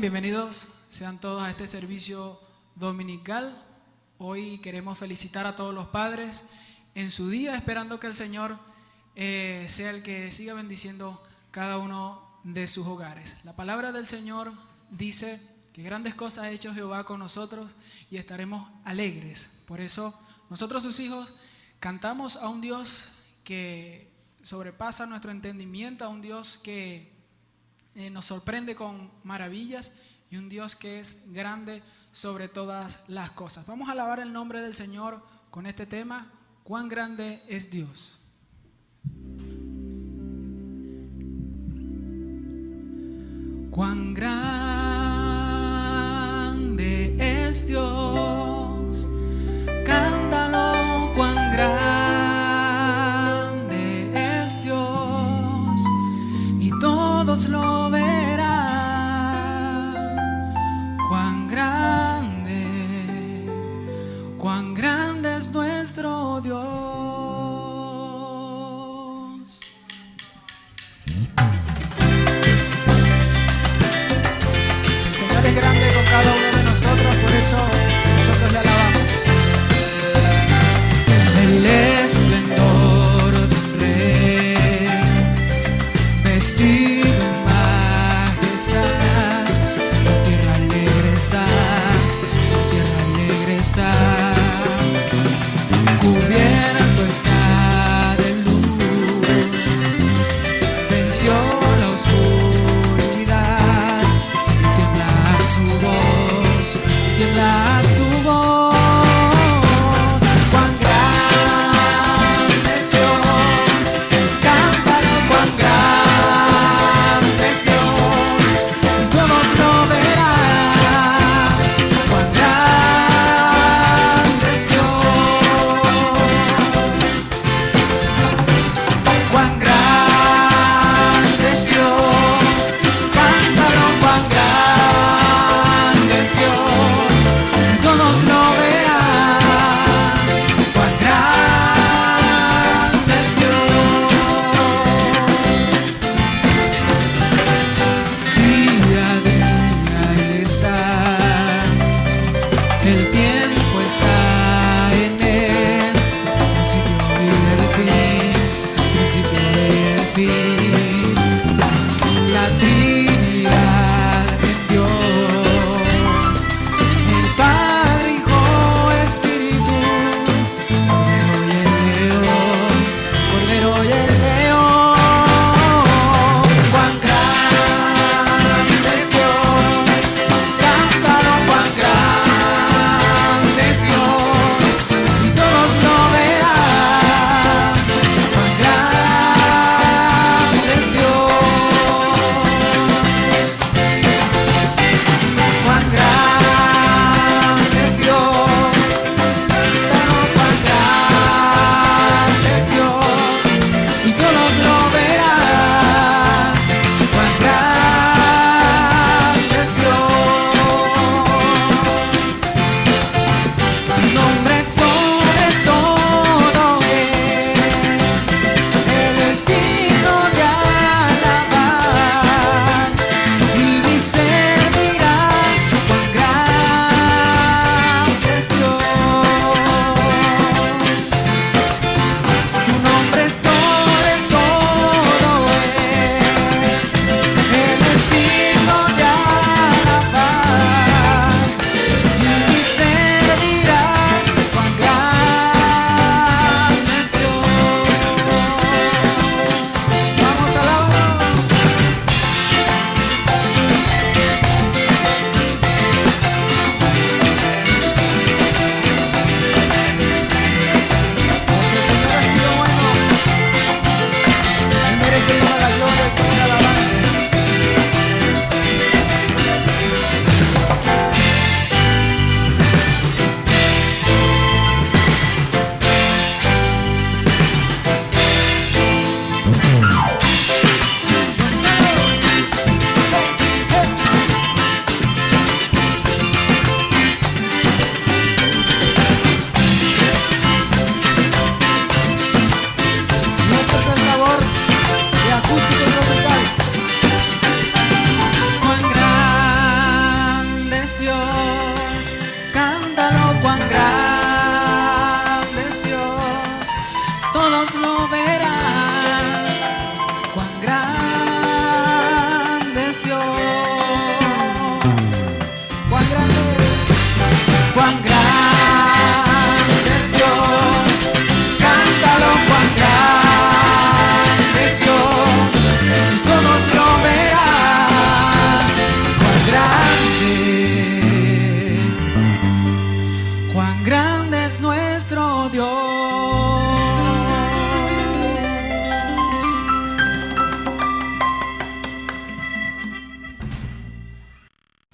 bienvenidos sean todos a este servicio dominical. Hoy queremos felicitar a todos los padres en su día, esperando que el Señor sea el que siga bendiciendo cada uno de sus hogares. La palabra del Señor dice que grandes cosas ha hecho Jehová con nosotros y estaremos alegres. Por eso nosotros, sus hijos, cantamos a un Dios que sobrepasa nuestro entendimiento, a un Dios que nos sorprende con maravillas y un Dios que es grande sobre todas las cosas. Vamos a alabar el nombre del Señor con este tema: ¿cuán grande es Dios? Cuán grande es Dios, cántalo, cuán grande es Dios, y todos lo verán. Cuán grande es nuestro Dios.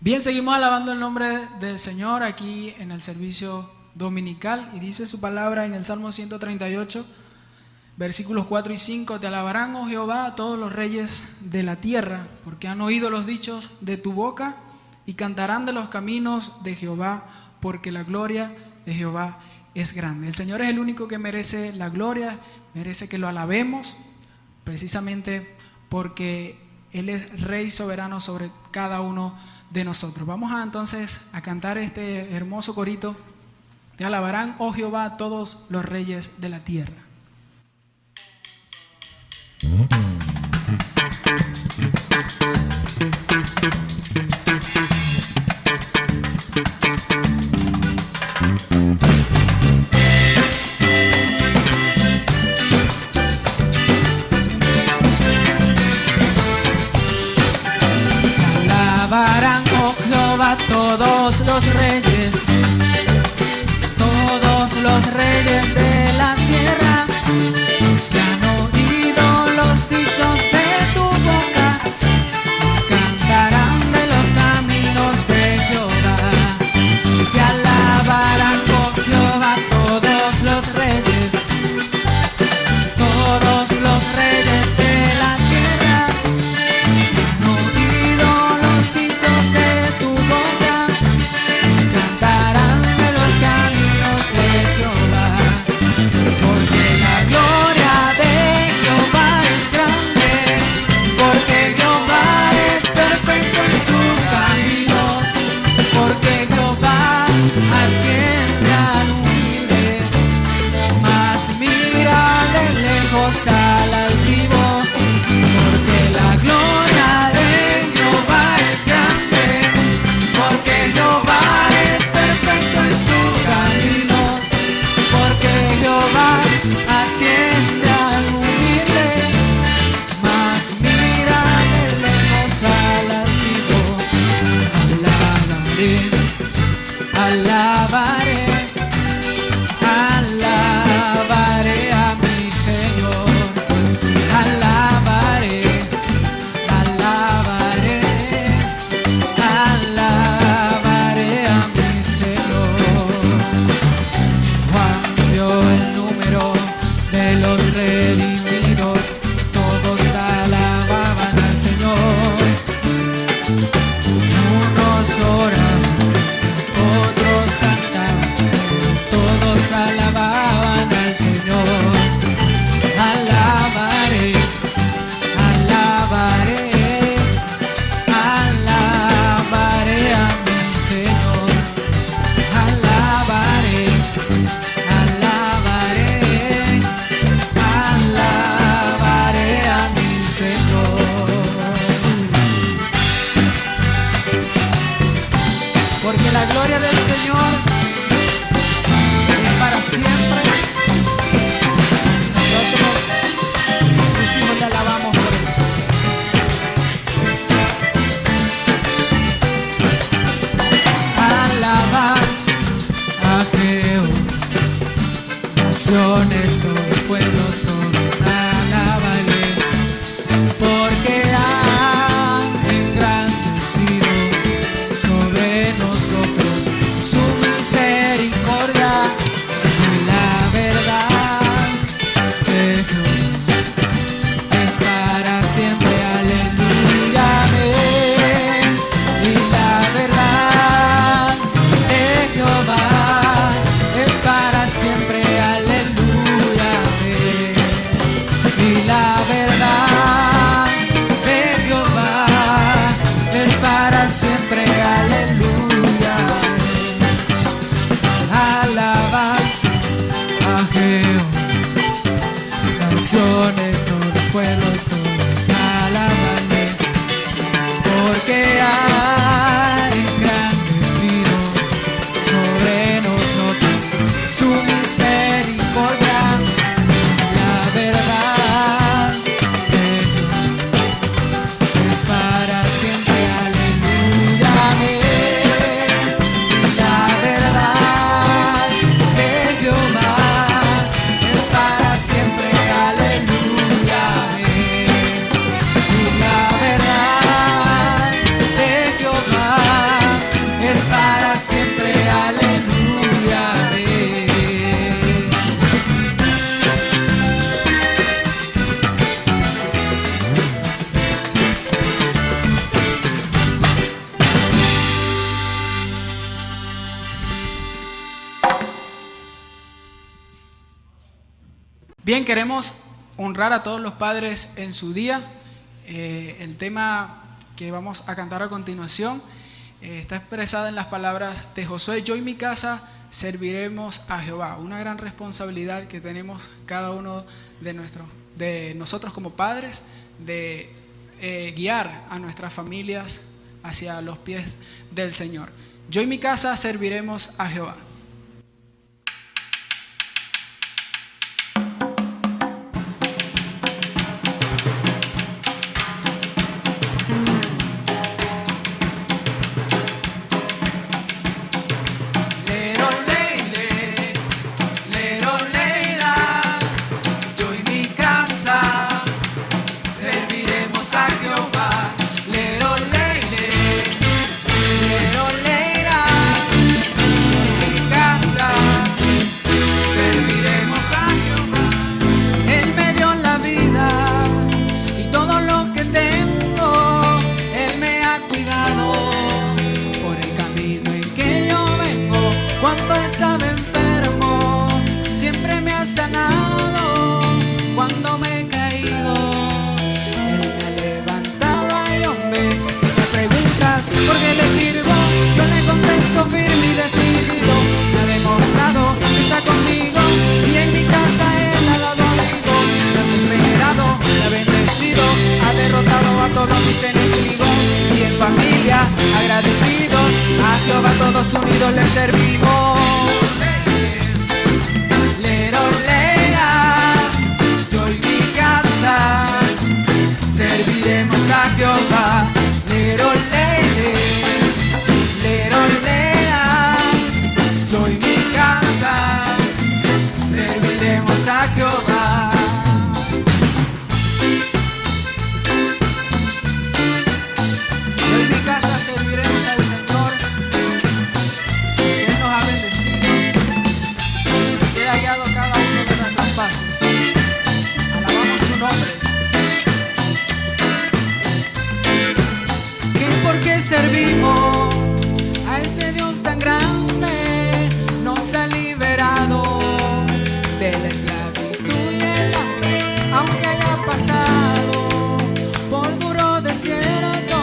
Bien, seguimos alabando el nombre del Señor aquí en el servicio dominical, y dice su palabra en el Salmo 138, versículos 4 y 5: Te alabarán, oh Jehová, todos los reyes de la tierra, porque han oído los dichos de tu boca, y cantarán de los caminos de Jehová, porque la gloria de Jehová es grande. El Señor es el único que merece la gloria, merece que lo alabemos, precisamente porque Él es Rey soberano sobre cada uno de nosotros. Vamos entonces a cantar este hermoso corito: Te alabarán, oh Jehová, todos los reyes de la tierra. Alabarán, oh Jehová, todos los reyes de la tierra, los que han oído los dichos de tu boca, cantarán de los caminos de Jehová. Te alabarán, oh Jehová, todos los reyes de la tierra, los que han oído los dichos de tu boca, cantarán de los caminos de Jehová. Porque la gloria de Jehová es grande, porque Jehová es perfecto en sus caminos, porque Jehová atiende al humilde, mas mira de lejos al altivo. Porque la gloria de Jehová es grande, porque Jehová es perfecto en sus caminos, porque Jehová atiende al humilde, mas mira de lejos al altivo. Alabaré, alabaré a mi Señor. Alabaré, alabaré, alabaré a mi Señor. Juan vio el número de los redimidos, todos alababan al Señor. Unos oraban, otros cantaban, todos alababan al Señor. Alabaré, alabaré, alabaré a mi Señor. Alabaré, alabaré, alabaré a mi Señor. Porque la gloria del Señor es para siempre. Nosotros, sus hijos, le alabamos por eso. Alabar a Jehová, naciones, todos pueblos, todos alábale, porque ha engrandecido sobre nosotros su misericordia y la verdad de Jehová es para siempre. Aleluya, amén. Y la verdad de Jehová es para siempre. Aleluya, amén. Y la verdad de Jehová es para siempre. Aleluya. Bien, queremos honrar a todos los padres en su día. El tema que vamos a cantar a continuación está expresada en las palabras de Josué: yo y mi casa serviremos a Jehová. Una gran responsabilidad que tenemos cada uno de nosotros como padres, de guiar a nuestras familias hacia los pies del Señor. Yo y mi casa serviremos a Jehová. Todos unidos le servimos. Lero, lera, yo y mi casa serviremos a Jehová. Lero, lere, lero, lera, yo y mi casa serviremos a Jehová. Yo y mi casa serviremos al Señor. Cada uno de nuestros pasos. Alabamos su nombre. ¿Qué por qué servimos a ese Dios tan grande? Nos ha liberado de la esclavitud y el hambre, aunque haya pasado por duro desierto,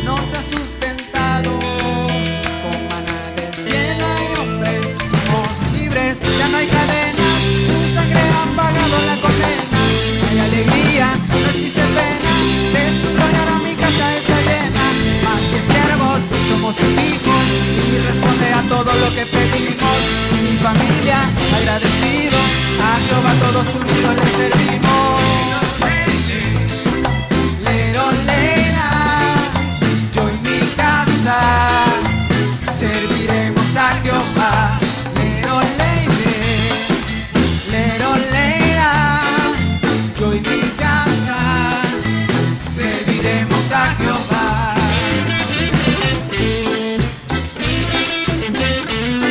nos ha sustentado con maná del cielo. Y hombre, somos libres, ya no hay cadenas, su sangre ha pagado la condena. Hay alegría, no existe pena, de su gloria ahora mi casa está llena. Más que siervos, somos sus hijos, y responde a todo lo que pedimos. Y mi familia, agradecido, a Jehová todos unidos le servimos. Lero, lera, yo y mi casa serviremos a Jehová. Lero, yo y mi casa serviremos a Jehová.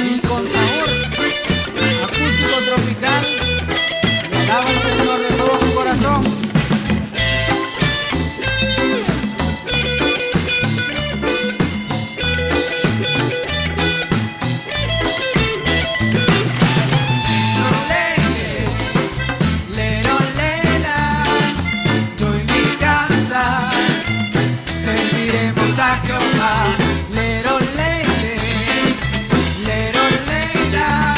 Y con sabor acústico tropical, le alaba al Señor de todo su corazón. A Jehová, lero, lere, lero, lera,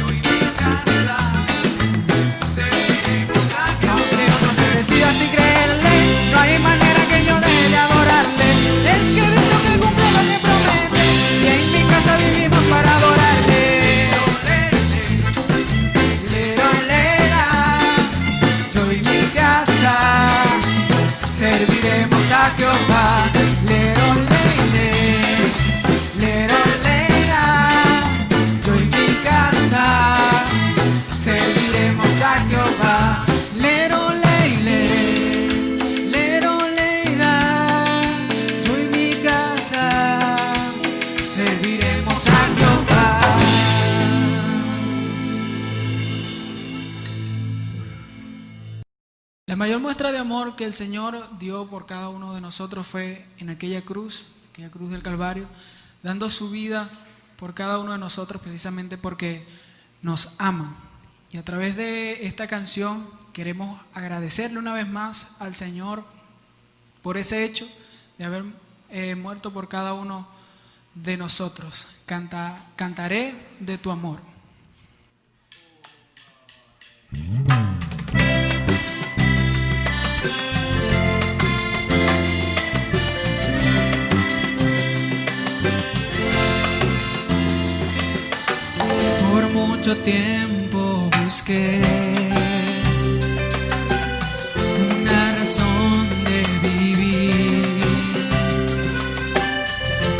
yo y mi casa serviremos a Jehová. Aunque uno se decida sin creerle, no hay manera que yo deje de adorarle. Es que he visto que cumple lo que promete, y en mi casa vivimos para adorarle. Lero, lera, yo y mi casa serviremos a Jehová. Lero, lera, yo y mi casa serviremos a Jehová. Lero, lera, yo y mi casa serviremos a Jehová. La mayor muestra de amor que el Señor dio por cada uno de nosotros fue en aquella cruz del Calvario, dando su vida por cada uno de nosotros precisamente porque nos ama Y a través de esta canción queremos agradecerle una vez más al Señor por ese hecho de haber muerto por cada uno de nosotros. Cantaré de tu amor. Por mucho tiempo busqué una razón de vivir,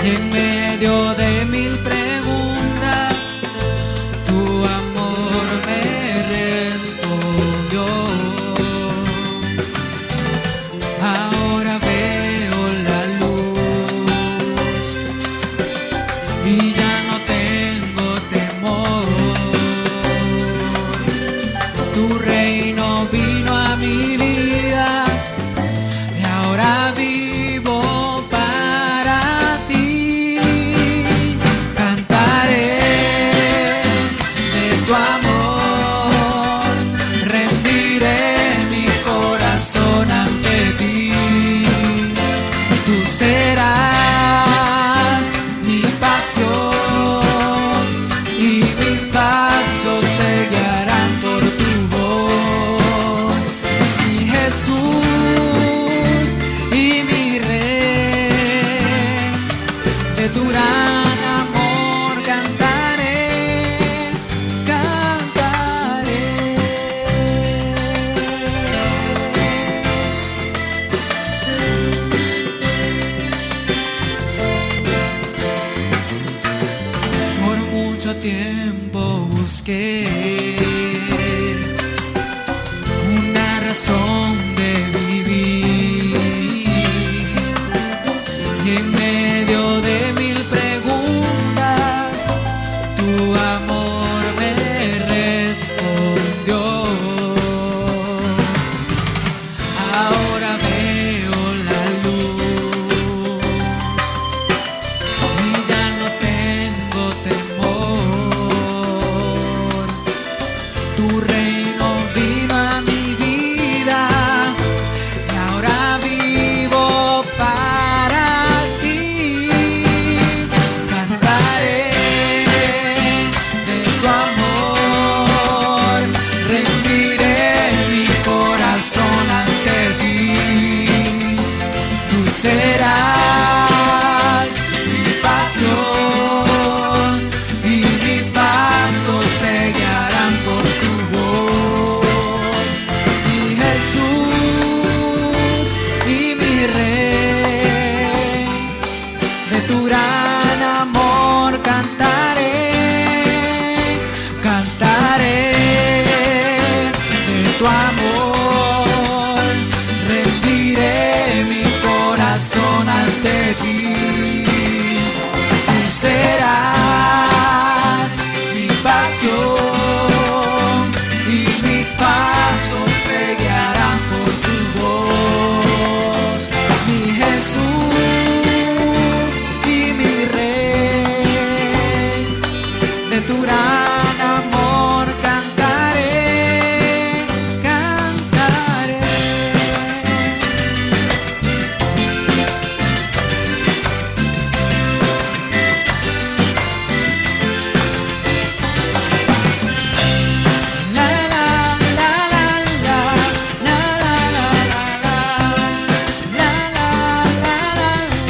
y en medio de mil preguntas tu amor me respondió. Ahora veo la luz y ya no tengo temor. Tu reino vino a mi vida y ahora vivo para ti. Cantaré de tu amor, rendiré mi corazón ante ti. Tú serás mi pasión y mis pasos se guiarán por tu voz. Mi Jesús y mi Rey, de tu gran amor cantaré, cantaré. Por mucho tiempo busqué una razón de vivir, y en medio de mil preguntas tu amor me respondió. Ahora veo la luz y ya no tengo temor. Tu reino vino a mi vida y ahora vivo para ti. Cantaré de tu amor, rendiré mi corazón ante ti. Tú serás mi pasión y mis pasos se guiarán por tu voz. Mi Jesús y mi Rey, de tu gran amor cantaré, cantaré de tu amor, rendiré mi corazón ante ti. Tú serás mi pasión y mis pasos se guiarán por tu voz. Mi Jesús y mi Rey, de tu gran amor cantaré, cantaré. La la la la la, la la la la la, la la la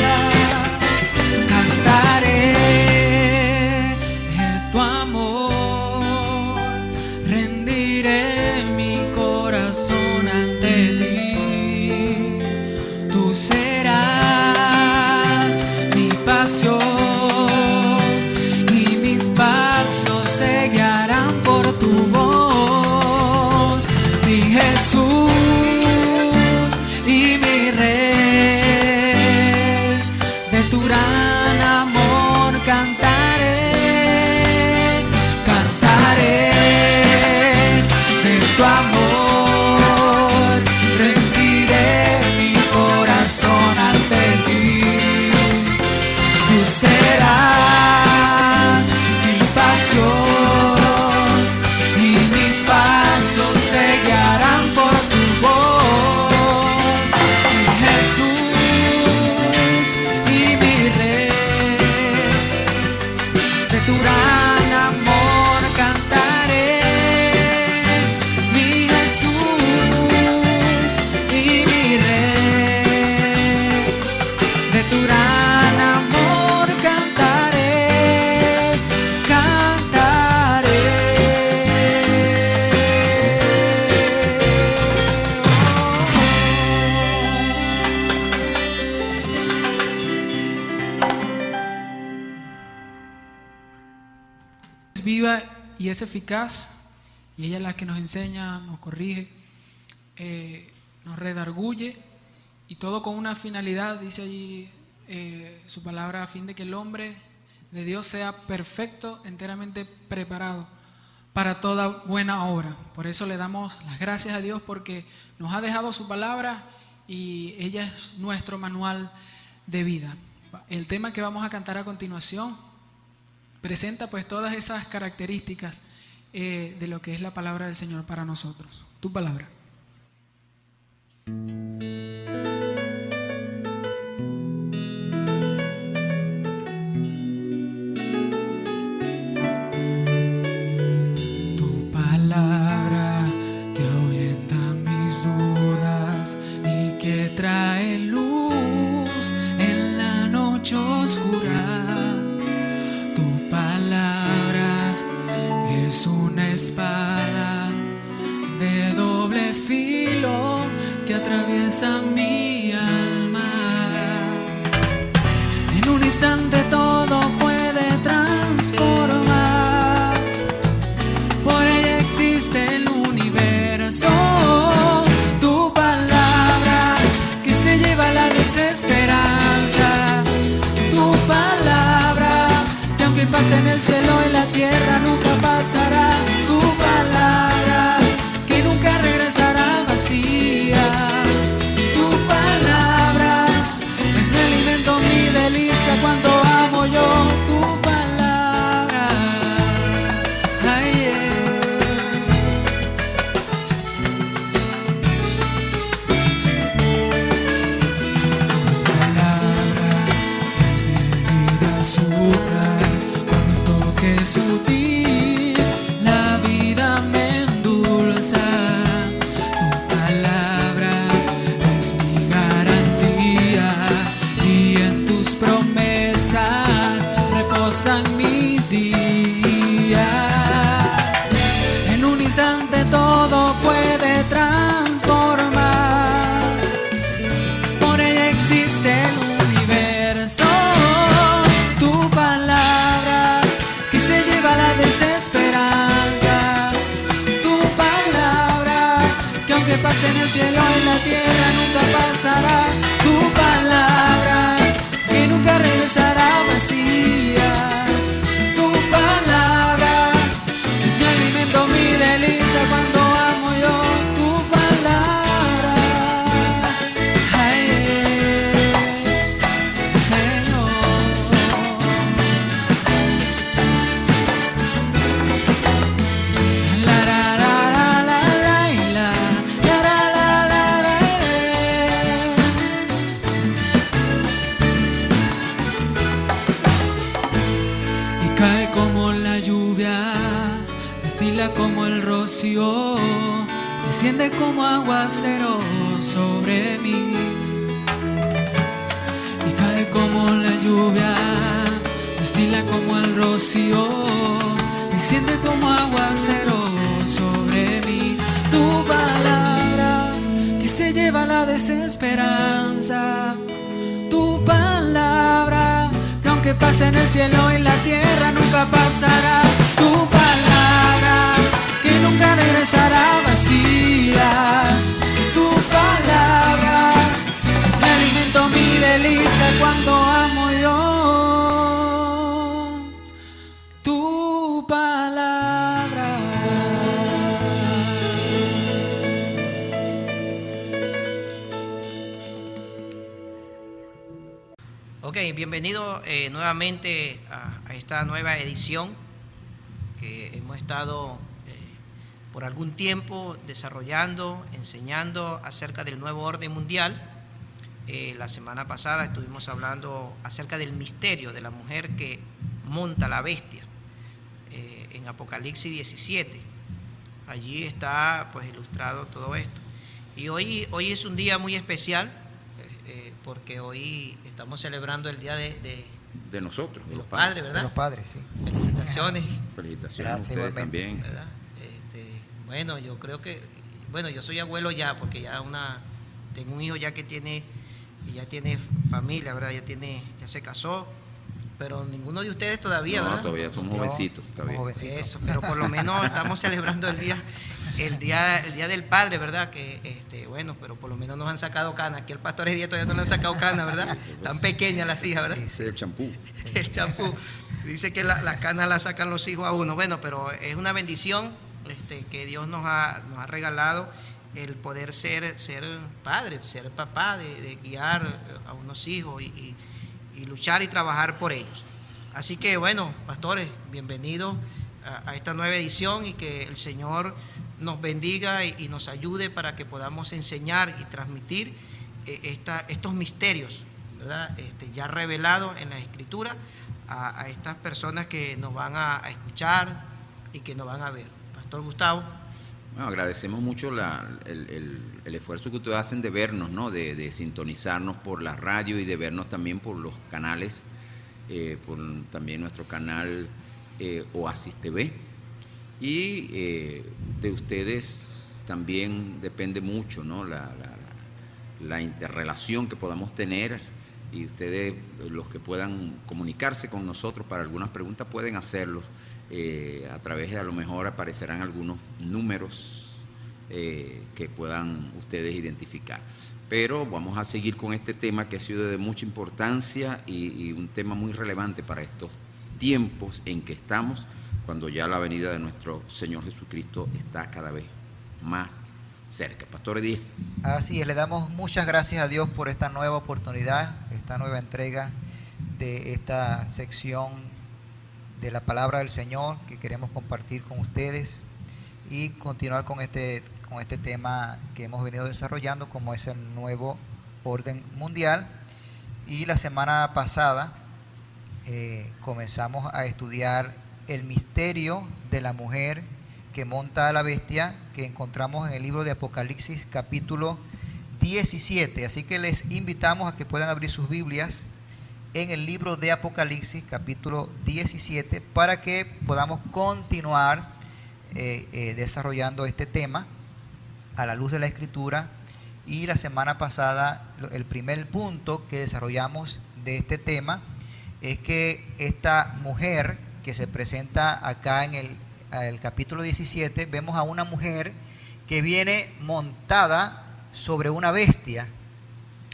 la. Cantaré de tu amor, rendiré mi corazón ante ti. Tú serás mi pasión y mis pasos se guiarán por tu voz. Mi Jesús y mi Rey, de tu gran amor cantaré, cantaré de tu amor, rendiré mi corazón ante ti. Tú serás mi pasión y mis pasos es viva y es eficaz, y ella es la que nos enseña, nos corrige, nos redarguye, y todo con una finalidad, dice allí su palabra, a fin de que el hombre de Dios sea perfecto, enteramente preparado para toda buena obra. Por eso le damos las gracias a Dios, porque nos ha dejado su palabra y ella es nuestro manual de vida. El tema que vamos a cantar a continuación presenta pues todas esas características de lo que es la palabra del Señor para nosotros. Tu palabra. Tu palabra que ahuyenta mis dudas y que trae luz en la noche oscura. Tu palabra es una espada de doble filo que atraviesa mi alma. En un instante todo puede transformar. Por ella existe el universo. Tu palabra que se lleva la desesperanza. Tu palabra que aunque pase en el cielo y la tierra nunca pasará. Tu palabra que nunca regresará vacía. Tu palabra es mi alimento, mi delicia cuando amo yo tu palabra. Ay, Tu palabra, miel y azúcar, con un toque sutil, la vida me endulza. Tu palabra es mi garantía y en tus promesas reposan mis días. En un instante todo puede transformar. Por ella existe el universo. Tu palabra que se lleva la desesperanza. Tu palabra que aunque pase en el cielo y la tierra nunca pasará. Tu palabra que nunca regresará vacía. Tu palabra es mi alimento, mi delicia cuando amo yo tu palabra. Ay, Señor. La la la la la la y la la la la la y cae como la lluvia, destila como el rocío, desciende como aguacero sobre mí. Y cae como la lluvia, destila como el rocío, desciende como aguacero sobre mí. Tu palabra que se lleva la desesperanza. Tu palabra que aunque pase en el cielo y la tierra nunca pasará. Tu palabra que nunca regresará vacía. Tu palabra es mi alimento, mi delicia cuando amo yo tu palabra. Ok, bienvenido nuevamente a esta nueva edición que hemos estado por algún tiempo desarrollando, enseñando acerca del nuevo orden mundial. La semana pasada estuvimos hablando acerca del misterio de la mujer que monta la bestia en Apocalipsis 17. Allí está pues ilustrado todo esto. Y hoy es un día muy especial porque hoy estamos celebrando el día de nosotros, de los padres, De ¿verdad? los padres, sí. Felicitaciones. Felicitaciones Gracias, a ustedes igualmente. también. ¿Verdad? Bueno, yo creo que, bueno, yo soy abuelo ya, porque tengo un hijo ya que ya tiene familia, ¿verdad? Ya se casó, pero ninguno de ustedes todavía, No, ¿verdad? todavía somos jovencitos. Eso, pero por lo menos estamos celebrando el día del padre, ¿verdad? Que bueno, pero por lo menos nos han sacado canas. Aquí el pastor Edie todavía no le han sacado canas, ¿verdad? Tan pequeñas las hijas, ¿verdad? Sí, el champú. El champú. Dice que las canas las sacan los hijos a uno. Bueno, pero es una bendición que Dios nos ha regalado, el poder ser padre, ser papá, de guiar a unos hijos y luchar y trabajar por ellos. Así que bueno, pastores, bienvenidos a esta nueva edición, y que el Señor nos bendiga y nos ayude para que podamos enseñar y transmitir estos misterios, ¿verdad? Ya revelados en la Escritura a estas personas que nos van a escuchar y que nos van a ver. Pastor Gustavo. Bueno, agradecemos mucho el esfuerzo que ustedes hacen de vernos, ¿no? De sintonizarnos por la radio y de vernos también por los canales, por también nuestro canal Oasis TV. Y de ustedes también depende mucho, ¿no? La interrelación que podamos tener, y ustedes, los que puedan comunicarse con nosotros para algunas preguntas, pueden hacerlo. A través de, a lo mejor aparecerán algunos números que puedan ustedes identificar. Pero vamos a seguir con este tema que ha sido de mucha importancia y un tema muy relevante para estos tiempos en que estamos, cuando ya la venida de nuestro Señor Jesucristo está cada vez más cerca. Pastor Edie. Así es, le damos muchas gracias a Dios por esta nueva oportunidad, esta nueva entrega de esta sección de la palabra del Señor que queremos compartir con ustedes y continuar con este tema que hemos venido desarrollando, como es el nuevo orden mundial. Y la semana pasada comenzamos a estudiar el misterio de la mujer que monta a la bestia, que encontramos en el libro de Apocalipsis capítulo 17. Así que les invitamos a que puedan abrir sus Biblias en el libro de Apocalipsis capítulo 17 para que podamos continuar desarrollando este tema a la luz de la Escritura. Y la semana pasada el primer punto que desarrollamos de este tema es que esta mujer que se presenta acá en el capítulo 17, vemos a una mujer que viene montada sobre una bestia.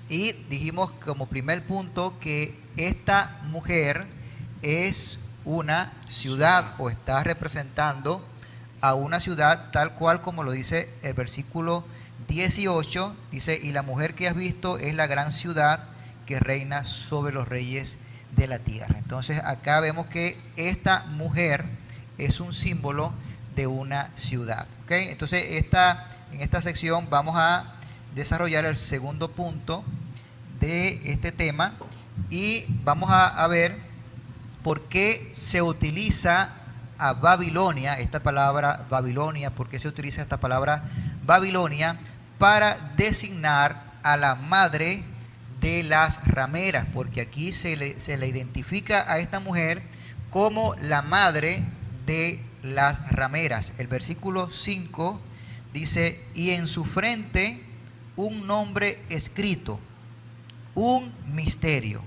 Y dijimos como primer punto que esta mujer es una ciudad, o está representando a una ciudad, tal cual como lo dice el versículo 18. Dice: y la mujer que has visto es la gran ciudad que reina sobre los reyes de la tierra. Entonces acá vemos que esta mujer es un símbolo de una ciudad. ¿Okay? Entonces en esta sección vamos a desarrollar el segundo punto de este tema, y vamos a ver por qué se utiliza a Babilonia, esta palabra Babilonia, por qué se utiliza esta palabra Babilonia para designar a la madre de las rameras, porque aquí se le identifica a esta mujer como la madre de las rameras. El versículo 5 dice: y en su frente un nombre escrito, un misterio,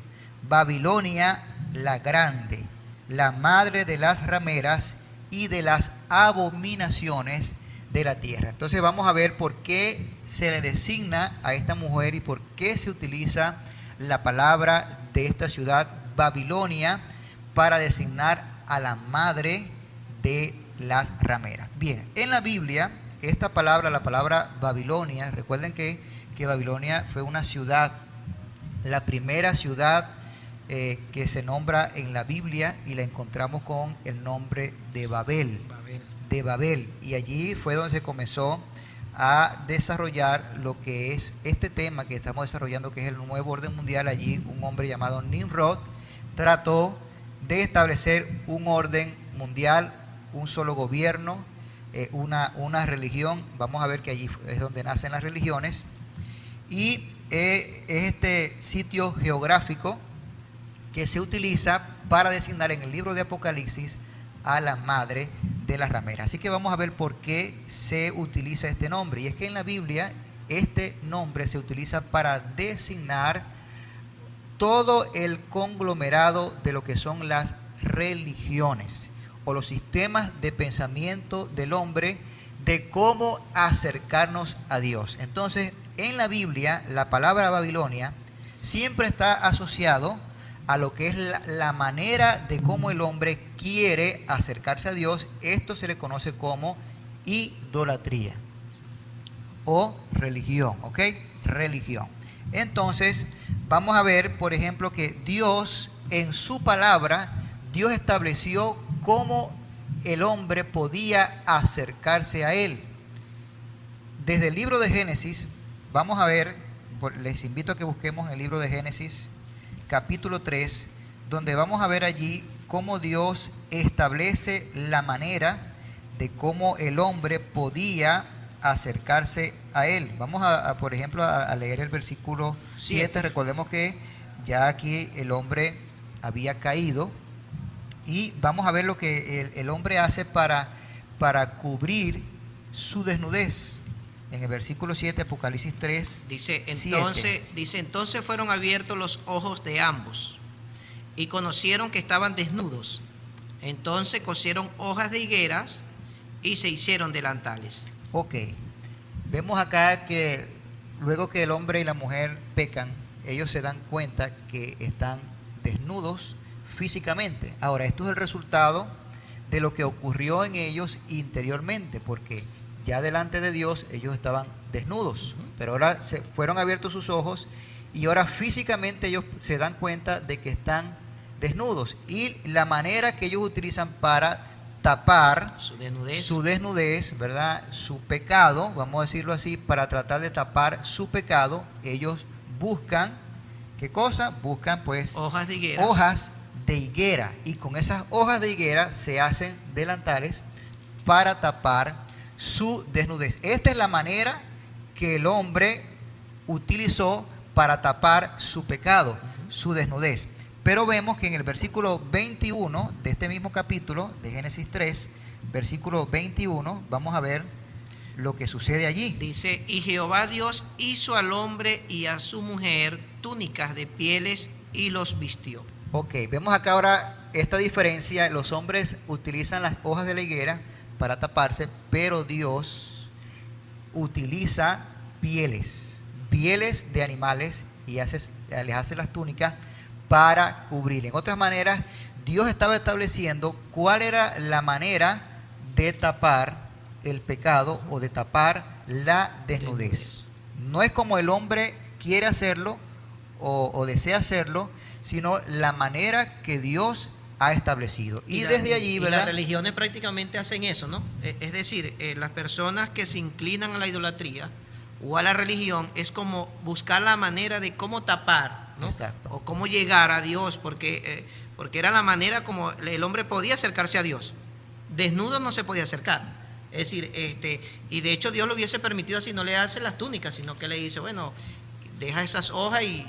Babilonia la grande, la madre de las rameras y de las abominaciones de la tierra. Entonces vamos a ver por qué se le designa a esta mujer y por qué se utiliza la palabra de esta ciudad Babilonia para designar a la madre de las rameras. Bien, en la Biblia esta palabra, la palabra Babilonia, recuerden que Babilonia fue una ciudad, la primera ciudad que se nombra en la Biblia, y la encontramos con el nombre de Babel. Y allí fue donde se comenzó a desarrollar lo que es este tema que estamos desarrollando, que es el nuevo orden mundial. Allí un hombre llamado Nimrod trató de establecer un orden mundial, un solo gobierno, una religión. Vamos a ver que allí es donde nacen las religiones, y es este sitio geográfico que se utiliza para designar en el libro de Apocalipsis a la madre de las rameras. Así que vamos a ver por qué se utiliza este nombre. Y es que en la Biblia este nombre se utiliza para designar todo el conglomerado de lo que son las religiones o los sistemas de pensamiento del hombre de cómo acercarnos a Dios. Entonces, en la Biblia, la palabra Babilonia siempre está asociado a lo que es la manera de cómo el hombre quiere acercarse a Dios. Esto se le conoce como idolatría o religión, ¿ok? Religión. Entonces, vamos a ver, por ejemplo, que Dios, en su palabra, Dios estableció cómo el hombre podía acercarse a Él. Desde el libro de Génesis, vamos a ver, les invito a que busquemos en el libro de Génesis, capítulo 3, donde vamos a ver allí cómo Dios establece la manera de cómo el hombre podía acercarse a Él. Vamos por ejemplo, a leer el versículo 7. Recordemos que ya aquí el hombre había caído y vamos a ver lo que el hombre hace para cubrir su desnudez. En el versículo 7, Apocalipsis 3, Dice, 7. entonces fueron abiertos los ojos de ambos y conocieron que estaban desnudos. Entonces cosieron hojas de higueras y se hicieron delantales. Ok, vemos acá que luego que el hombre y la mujer pecan, ellos se dan cuenta que están desnudos físicamente. Ahora, esto es el resultado de lo que ocurrió en ellos interiormente, porque ya delante de Dios ellos estaban desnudos, pero ahora se fueron abiertos sus ojos y ahora físicamente ellos se dan cuenta de que están desnudos. Y la manera que ellos utilizan para tapar su desnudez, ¿verdad? Su pecado, vamos a decirlo así, para tratar de tapar su pecado, ellos buscan, ¿qué cosa? Buscan pues hojas de higuera. Hojas de higuera, y con esas hojas de higuera se hacen delantales para tapar su desnudez. Esta es la manera que el hombre utilizó para tapar su pecado, su desnudez. Pero vemos que en el versículo 21 de este mismo capítulo de Génesis 3, versículo 21, vamos a ver lo que sucede allí. Dice, y Jehová Dios hizo al hombre y a su mujer túnicas de pieles y los vistió. Ok, vemos acá ahora esta diferencia. Los hombres utilizan las hojas de la higuera para taparse, pero Dios utiliza pieles de animales y les hace las túnicas para cubrir. En otras maneras, Dios estaba estableciendo cuál era la manera de tapar el pecado o de tapar la desnudez. No es como el hombre quiere hacerlo o desea hacerlo, sino la manera que Dios ha establecido. Y desde allí, ¿verdad? Las religiones prácticamente hacen eso, ¿no? Es decir, las personas que se inclinan a la idolatría o a la religión es como buscar la manera de cómo tapar, ¿no? Exacto. O cómo llegar a Dios, porque era la manera como el hombre podía acercarse a Dios. Desnudo no se podía acercar. Es decir, y de hecho Dios lo hubiese permitido así, no le hace las túnicas, sino que le dice, bueno, deja esas hojas y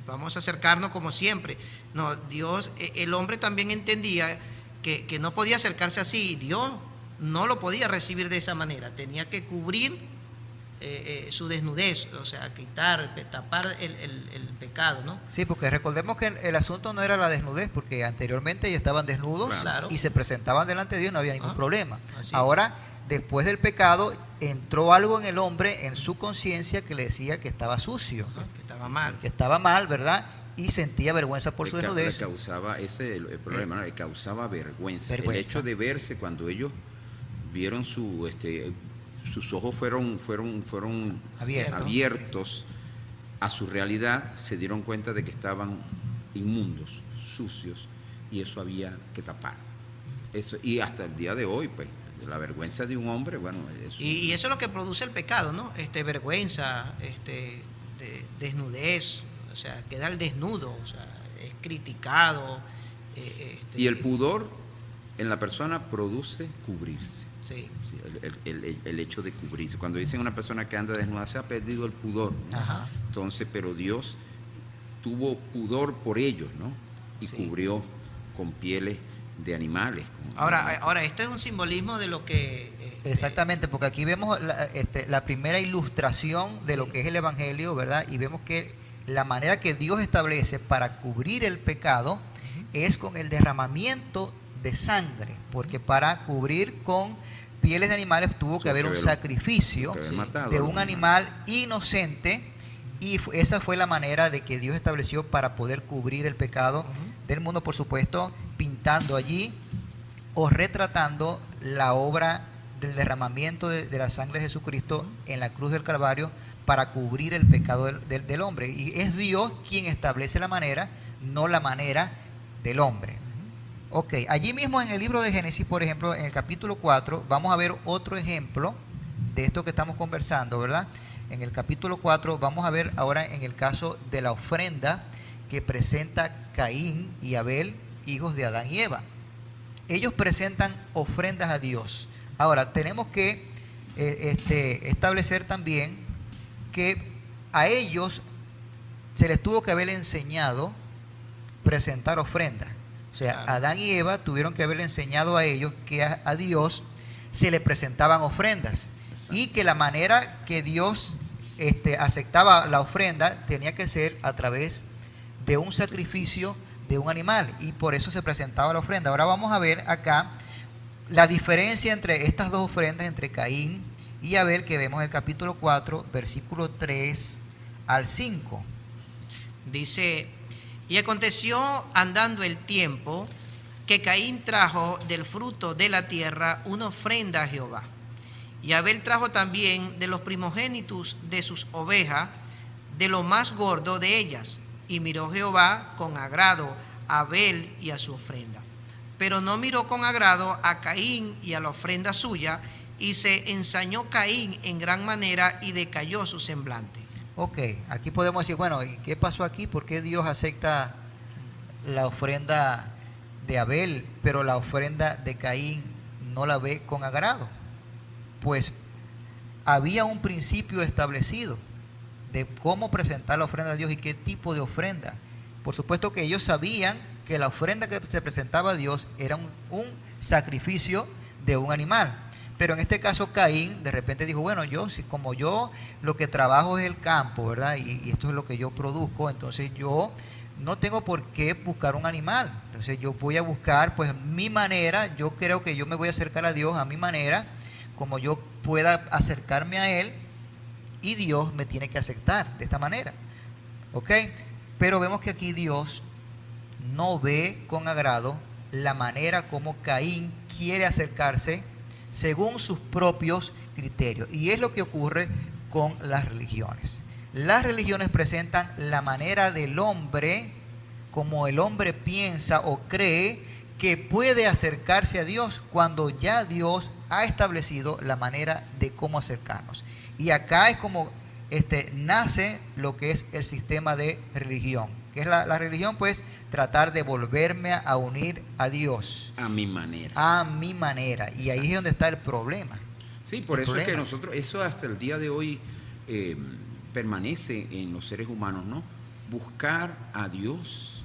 vamos a acercarnos como siempre. No, Dios, el hombre también entendía que no podía acercarse así, y Dios no lo podía recibir de esa manera, tenía que cubrir su desnudez, o sea, tapar el pecado, ¿no? Sí, porque recordemos que el asunto no era la desnudez, porque anteriormente ya estaban desnudos, claro, y se presentaban delante de Dios, no había ningún problema. Así. Ahora, después del pecado, entró algo en el hombre, en su conciencia, que le decía que estaba sucio, Que estaba mal. que estaba mal, ¿verdad? Y sentía vergüenza por su desnudez. Le causaba el problema, ¿no? Le causaba vergüenza. El Vergüenza. hecho de verse cuando ellos vieron sus ojos fueron abiertos a su realidad, se dieron cuenta de que estaban inmundos, sucios, y eso había que tapar. Eso, y hasta el día de hoy, pues, la vergüenza de un hombre, bueno, eso. Y eso es lo que produce el pecado, ¿no? Vergüenza, desnudez, o sea, queda el desnudo, o sea, es criticado. Y el pudor en la persona produce cubrirse. Sí. Sí, el hecho de cubrirse. Cuando dicen una persona que anda desnuda, se ha perdido el pudor. Ajá. Entonces, pero Dios tuvo pudor por ellos, ¿no? Y Sí. cubrió con pieles de animales. Ahora, esto es un simbolismo de lo que... Exactamente, porque aquí vemos la primera ilustración de lo Sí. que es el Evangelio, ¿verdad? Y vemos que la manera que Dios establece para cubrir el pecado es con el derramamiento de sangre, porque para cubrir con pieles de animales tuvo que haber un sacrificio de un animal inocente, y esa fue la manera de que Dios estableció para poder cubrir el pecado del mundo, por supuesto, pintando allí o retratando la obra del derramamiento de la sangre de Jesucristo en la cruz del Calvario para cubrir el pecado del hombre. Y es Dios quien establece la manera, no la manera del hombre. Ok, allí mismo en el libro de Génesis, por ejemplo, en el capítulo 4, vamos a ver otro ejemplo de esto que estamos conversando, ¿verdad? En el capítulo 4 vamos a ver ahora en el caso de la ofrenda que presenta Caín y Abel, hijos de Adán y Eva. Ellos presentan ofrendas a Dios. Ahora, tenemos que establecer también que a ellos se les tuvo que haber enseñado presentar ofrendas. O sea, Adán y Eva tuvieron que haberle enseñado a ellos que a Dios se le presentaban ofrendas. Exacto. Y que la manera que Dios aceptaba la ofrenda tenía que ser a través de un sacrificio de un animal, y por eso se presentaba la ofrenda. Ahora vamos a ver acá la diferencia entre estas dos ofrendas, entre Caín y Abel, que vemos en el capítulo 4, versículo 3 al 5. Dice: y aconteció andando el tiempo que Caín trajo del fruto de la tierra una ofrenda a Jehová. Y Abel trajo también de los primogénitos de sus ovejas, de lo más gordo de ellas. Y miró Jehová con agrado a Abel y a su ofrenda. Pero no miró con agrado a Caín y a la ofrenda suya, y se ensañó Caín en gran manera y decayó su semblante. Ok, aquí podemos decir, bueno, ¿y qué pasó aquí? ¿Por qué Dios acepta la ofrenda de Abel, pero la ofrenda de Caín no la ve con agrado? Pues había un principio establecido de cómo presentar la ofrenda a Dios y qué tipo de ofrenda. Por supuesto que ellos sabían que la ofrenda que se presentaba a Dios era un sacrificio de un animal. Pero en este caso Caín de repente dijo, bueno, como yo lo que trabajo es el campo, ¿verdad? Y esto es lo que yo produzco, entonces yo no tengo por qué buscar un animal. Entonces yo voy a buscar pues mi manera, yo creo que yo me voy a acercar a Dios a mi manera, como yo pueda acercarme a Él, y Dios me tiene que aceptar de esta manera. ¿Ok? Pero vemos que aquí Dios no ve con agrado la manera como Caín quiere acercarse según sus propios criterios. Y es lo que ocurre con las religiones. Las religiones presentan la manera del hombre, como el hombre piensa o cree que puede acercarse a Dios, cuando ya Dios ha establecido la manera de cómo acercarnos. Y acá es como nace lo que es el sistema de religión, que es la religión, pues tratar de volverme a unir a Dios. A mi manera. A mi manera. Y ahí es donde está el problema. Sí, por eso es que nosotros, eso hasta el día de hoy permanece en los seres humanos, ¿no? Buscar a Dios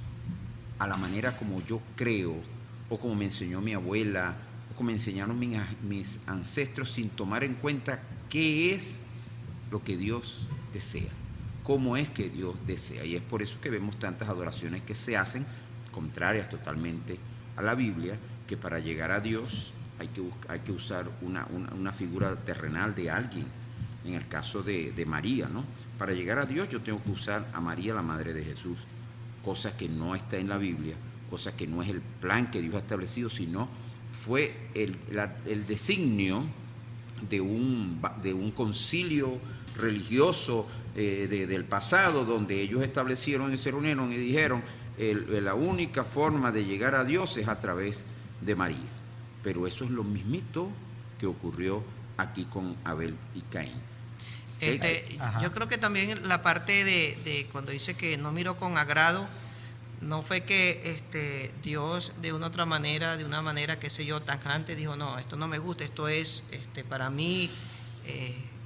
a la manera como yo creo, o como me enseñó mi abuela, o como me enseñaron mis ancestros, sin tomar en cuenta qué es lo que Dios desea, cómo es que Dios desea. Y es por eso que vemos tantas adoraciones que se hacen, contrarias totalmente a la Biblia, que para llegar a Dios hay que usar una figura terrenal de alguien. En el caso de María, ¿no? Para llegar a Dios yo tengo que usar a María, la madre de Jesús, cosa que no está en la Biblia, cosa que no es el plan que Dios ha establecido, sino fue el designio de un concilio religioso del pasado, donde ellos establecieron y se reunieron y dijeron la única forma de llegar a Dios es a través de María. Pero eso es lo mismito que ocurrió aquí con Abel y Caín. Yo creo que también la parte de cuando dice que no miró con agrado, no fue que Dios de una manera, qué sé yo, tajante, dijo, no, esto no me gusta, esto es para mí,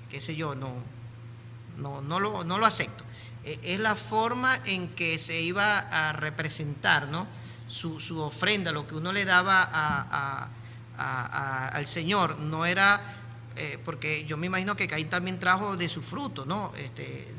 qué sé yo, no lo acepto. Es la forma en que se iba a representar, ¿no? Su ofrenda, lo que uno le daba al Señor, no era porque yo me imagino que Caín también trajo de su fruto, ¿no?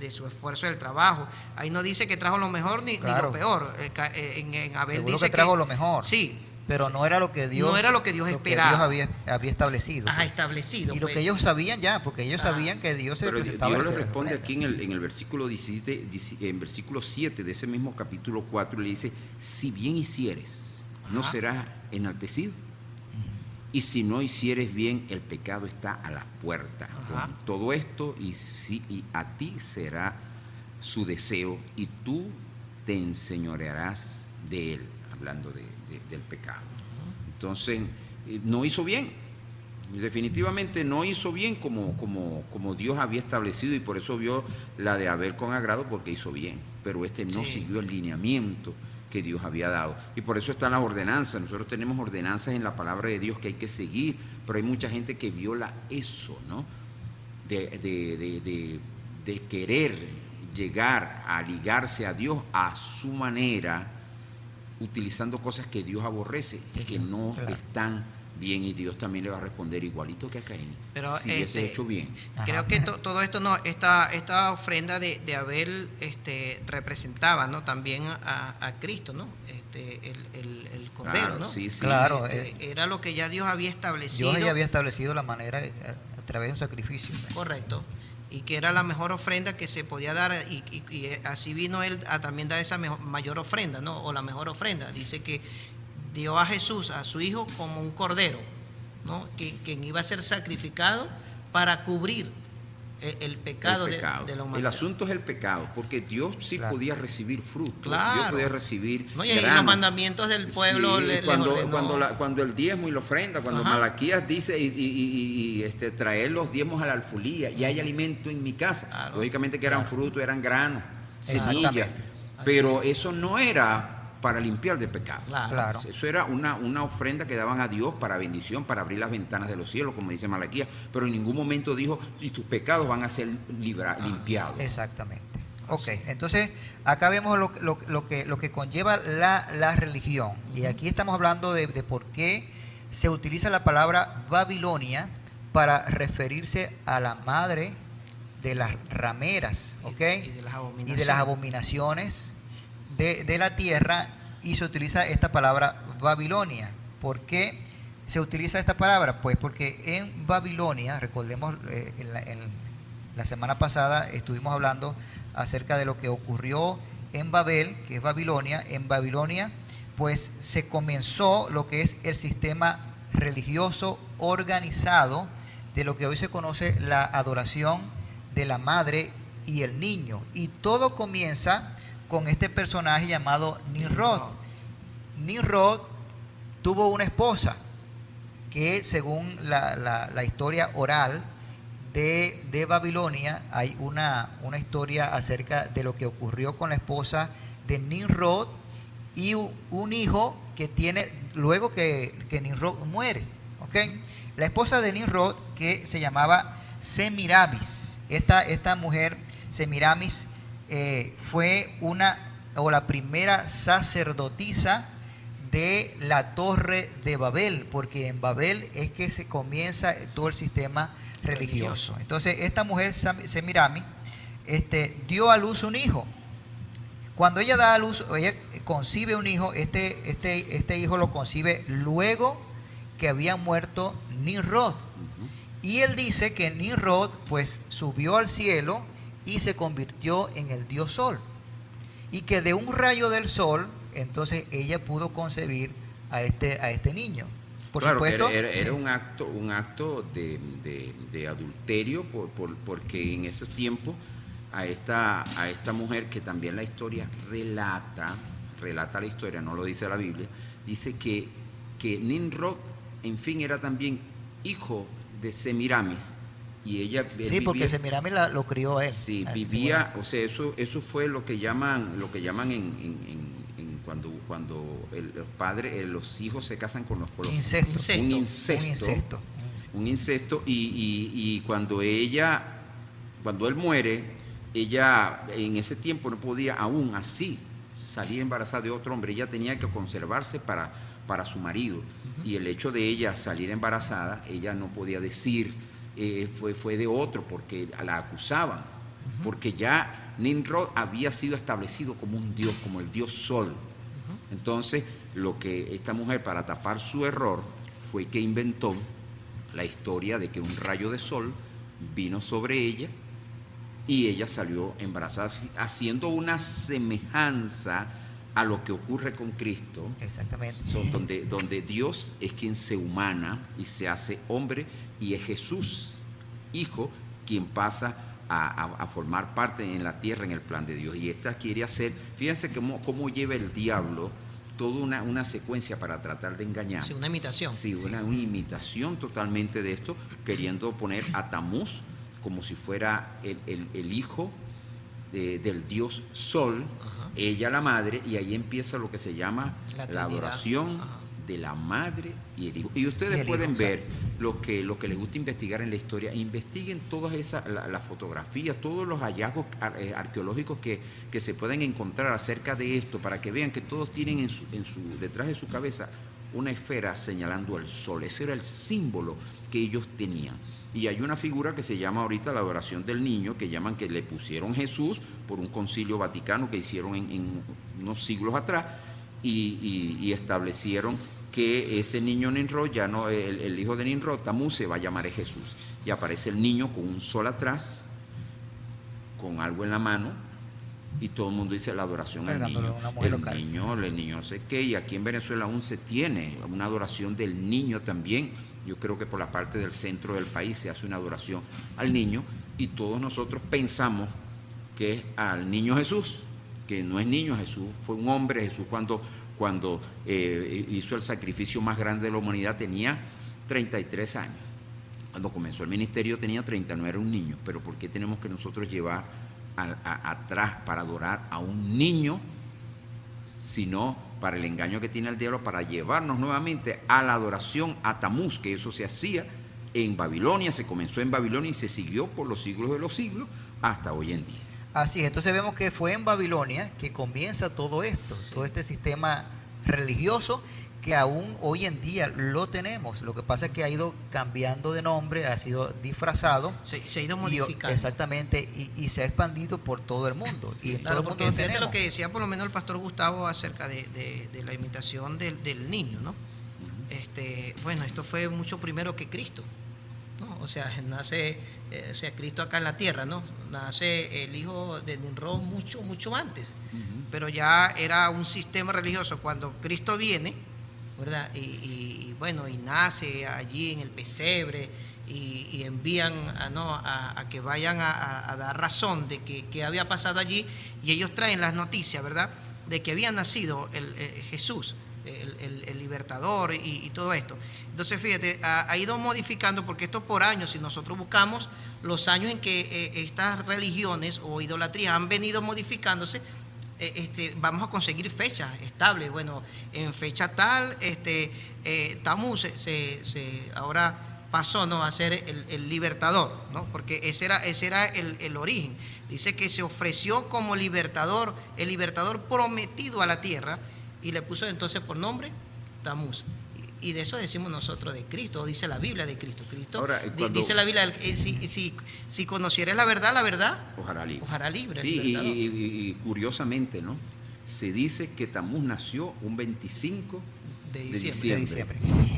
De su esfuerzo del trabajo. Ahí no dice que trajo lo mejor ni Claro. lo peor. En Abel Seguro dice que trajo lo mejor. Sí. Pero no era lo que Dios, No era lo que Dios esperaba. había establecido. Ha establecido. Y lo pues. que ellos sabían ya, porque ellos sabían que Dios se Pero presentaba Dios de le esa responde manera. aquí en el versículo 17, en versículo 7 de ese mismo capítulo 4, le dice, si bien hicieres, no Ajá. serás enaltecido. Y si no hicieres bien, el pecado está a la puerta. Ajá. Con todo esto, y a ti será su deseo, y tú te enseñorearás de él, hablando del pecado. Entonces, no hizo bien. Definitivamente no hizo bien como Dios había establecido, y por eso vio la de Abel con agrado, porque hizo bien. Pero no Sí. siguió el lineamiento que Dios había dado. Y por eso están las ordenanzas. Nosotros tenemos ordenanzas en la palabra de Dios que hay que seguir, pero hay mucha gente que viola eso, ¿no? De querer llegar a ligarse a Dios a su manera, utilizando cosas que Dios aborrece, que no Claro. están bien, y Dios también le va a responder igualito que a Caín, Pero, si hubiese hecho bien. Creo Ajá. que todo esto, no, esta ofrenda de Abel representaba, ¿no? También a Cristo, ¿no? El Cordero, Claro, ¿no? sí, sí. Claro, Era lo que ya Dios había establecido. Dios ya había establecido la manera a través de un sacrificio. Correcto. Y que era la mejor ofrenda que se podía dar, y así vino él a también dar esa mayor ofrenda, ¿no? O la mejor ofrenda. Dice que dio a Jesús, a su Hijo, como un cordero, ¿no? Quien iba a ser sacrificado para cubrir el pecado, El pecado. de la humanidad. El asunto es el pecado, porque Dios sí Claro. podía recibir frutos, Claro. Dios podía recibir ¿No? Y ahí los granos. mandamientos del pueblo Sí, les cuando, ordenó. cuando el diezmo y la ofrenda, cuando Ajá. Malaquías dice traer los diezmos a la alfolía, y hay alimento en mi casa. Claro. Lógicamente que eran frutos, eran granos, Exactamente. semillas, pero eso no era para limpiar de pecado. Claro. Eso era una ofrenda que daban a Dios para bendición, para abrir las ventanas de los cielos, como dice Malaquías, pero en ningún momento dijo, y tus pecados van a ser limpiados. Exactamente. Ok, entonces acá vemos lo que conlleva la religión. Y aquí estamos hablando de por qué se utiliza la palabra Babilonia para referirse a la madre de las rameras, ¿ok? Y de las abominaciones. Y de las abominaciones de la tierra, y se utiliza esta palabra Babilonia. ¿Por qué se utiliza esta palabra? Pues porque en Babilonia, recordemos, en la semana pasada estuvimos hablando acerca de lo que ocurrió en Babel, que es Babilonia. En Babilonia, pues se comenzó lo que es el sistema religioso organizado de lo que hoy se conoce la adoración de la madre y el niño. Y todo comienza con este personaje llamado Nimrod. Nimrod tuvo una esposa que, según la historia oral de Babilonia, hay una historia acerca de lo que ocurrió con la esposa de Nimrod y un hijo que tiene luego que Nimrod muere. ¿Okay? La esposa de Nimrod, que se llamaba Semiramis. Esta mujer, Semiramis, fue la primera sacerdotisa de la Torre de Babel, porque en Babel es que se comienza todo el sistema religioso. Entonces, esta mujer, Semiramis, dio a luz un hijo. Cuando ella da a luz, ella concibe un hijo. Este hijo lo concibe luego que había muerto Nimrod. Y él dice que Nimrod pues subió al cielo y se convirtió en el dios Sol. Y que de un rayo del sol, entonces ella pudo concebir a este niño. Por claro, supuesto, era un acto de adulterio, porque en esos tiempos a esta mujer, que también la historia relata la historia, no lo dice la Biblia, dice que Nimrod, en fin, era también hijo de Semiramis, y ella sí, porque Semiramis lo crió él. Sí, vivía, o sea, eso fue lo que llaman cuando los padres, los hijos se casan con los Incesto. un incesto, y cuando él muere, ella en ese tiempo no podía aún así salir embarazada de otro hombre. Ella tenía que conservarse para su marido, y el hecho de ella salir embarazada, ella no podía decir fue de otro, porque la acusaban, porque ya Nimrod había sido establecido como un dios, como el dios Sol. Entonces, lo que esta mujer, para tapar su error, fue que inventó la historia de que un rayo de sol vino sobre ella y ella salió embarazada, haciendo una semejanza a lo que ocurre con Cristo. Exactamente. Donde Dios es quien se humana y se hace hombre, y es Jesús, Hijo, quien pasa a formar parte en la tierra, en el plan de Dios. Y esta quiere hacer, fíjense cómo lleva el diablo toda una secuencia para tratar de engañar. Sí, una imitación. Sí, una imitación totalmente de esto, queriendo poner a Tamuz como si fuera el hijo del dios Sol, ella la madre, y ahí empieza lo que se llama la adoración de la madre y el hijo. Y ustedes pueden ver, los que les gusta investigar en la historia, investiguen todas las fotografías, todos los hallazgos arqueológicos que se pueden encontrar acerca de esto, para que vean que todos tienen detrás de su cabeza una esfera señalando el sol. Ese era el símbolo que ellos tenían. Y hay una figura que se llama ahorita la adoración del niño, que le pusieron Jesús por un concilio vaticano que hicieron en unos siglos atrás, y establecieron que ese niño Nimrod, ya no, el hijo de Nimrod, Tamuz, se va a llamar Jesús. Y aparece el niño con un sol atrás, con algo en la mano, y todo el mundo dice la adoración al niño. El niño no sé qué, y aquí en Venezuela aún se tiene una adoración del niño también. Yo creo que por la parte del centro del país se hace una adoración al niño, y todos nosotros pensamos que es al niño Jesús, que no es niño. Jesús fue un hombre. Jesús cuando hizo el sacrificio más grande de la humanidad tenía 33 años. Cuando comenzó el ministerio tenía 39, era un niño. Pero ¿por qué tenemos que nosotros llevar atrás para adorar a un niño, sino para el engaño que tiene el diablo, para llevarnos nuevamente a la adoración a Tamuz, que eso se hacía en Babilonia, se comenzó en Babilonia y se siguió por los siglos de los siglos hasta hoy en día? Así es, entonces vemos que fue en Babilonia que comienza todo esto, todo este sistema religioso que aún hoy en día lo tenemos. Lo que pasa es que ha ido cambiando de nombre, ha sido disfrazado. Se ha ido modificando. Exactamente, y se ha expandido por todo el mundo. Sí, y claro, todo el porque mundo fíjate lo que decía por lo menos el pastor Gustavo acerca de la imitación del niño, ¿no? Bueno, esto fue mucho primero que Cristo, ¿no? O sea, nace Cristo acá en la tierra, ¿no? Nace el hijo de Nimrod mucho antes, pero ya era un sistema religioso. Cuando Cristo viene, ¿verdad? Y bueno, y nace allí en el pesebre, y envían a que vayan a dar razón de que había pasado allí, y ellos traen las noticias, ¿verdad?, de que había nacido Jesús, el libertador, y todo esto. Entonces fíjate, ha ido modificando, porque esto por años, si nosotros buscamos los años en que estas religiones o idolatrías han venido modificándose, vamos a conseguir fechas estables. Bueno, en fecha tal, Tamuz ahora pasó, ¿no?, a ser el libertador, ¿no? Porque ese era el origen. Dice que se ofreció como libertador, el libertador prometido a la tierra, y le puso entonces por nombre Tamuz. Y de eso decimos nosotros de Cristo, dice la Biblia de Cristo. Ahora, dice la Biblia, si conocieres la verdad ojará libre. Sí, y curiosamente, ¿no?, se dice que Tamuz nació un 25 de diciembre.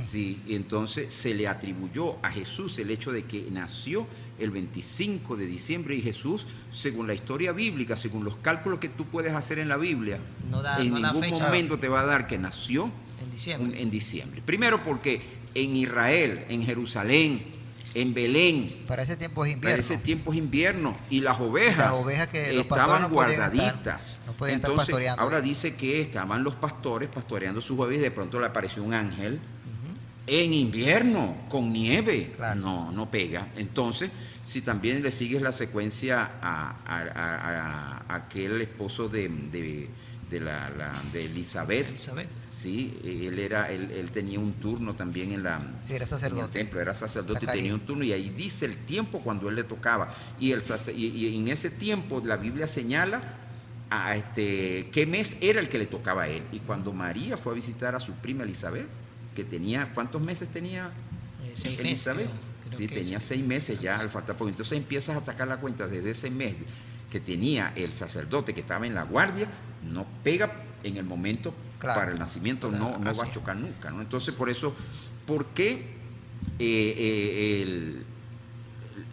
Sí, y entonces se le atribuyó a Jesús el hecho de que nació el 25 de diciembre, y Jesús, según la historia bíblica, según los cálculos que tú puedes hacer en la Biblia, en ningún momento te va a dar que nació en diciembre. Primero porque en Israel, en Jerusalén, en Belén, para ese tiempo es invierno, y las ovejas que estaban guardaditas. No podían estar pastoreando. Ahora dice que estaban los pastores pastoreando sus ovejas, y de pronto le apareció un ángel en invierno con nieve. Claro. No pega. Entonces, si también le sigues la secuencia a aquel esposo de Elizabeth. Sí, él tenía un turno también era sacerdote. En el templo, era sacerdote. Zacarías. Y tenía un turno, y ahí dice el tiempo cuando él le tocaba, y en ese tiempo la Biblia señala qué mes era el que le tocaba a él. Y cuando María fue a visitar a su prima Elizabeth, que tenía, ¿cuántos meses tenía 6 Elizabeth? meses. Creo Sí, que tenía sí. 6 meses ya al faltar poco. Entonces empiezas a sacar la cuenta desde ese mes que tenía el sacerdote que estaba en la guardia, no pega en el momento Claro. para el nacimiento, Claro, no va así a es. chocar nunca, ¿no? Entonces, por eso, ¿por qué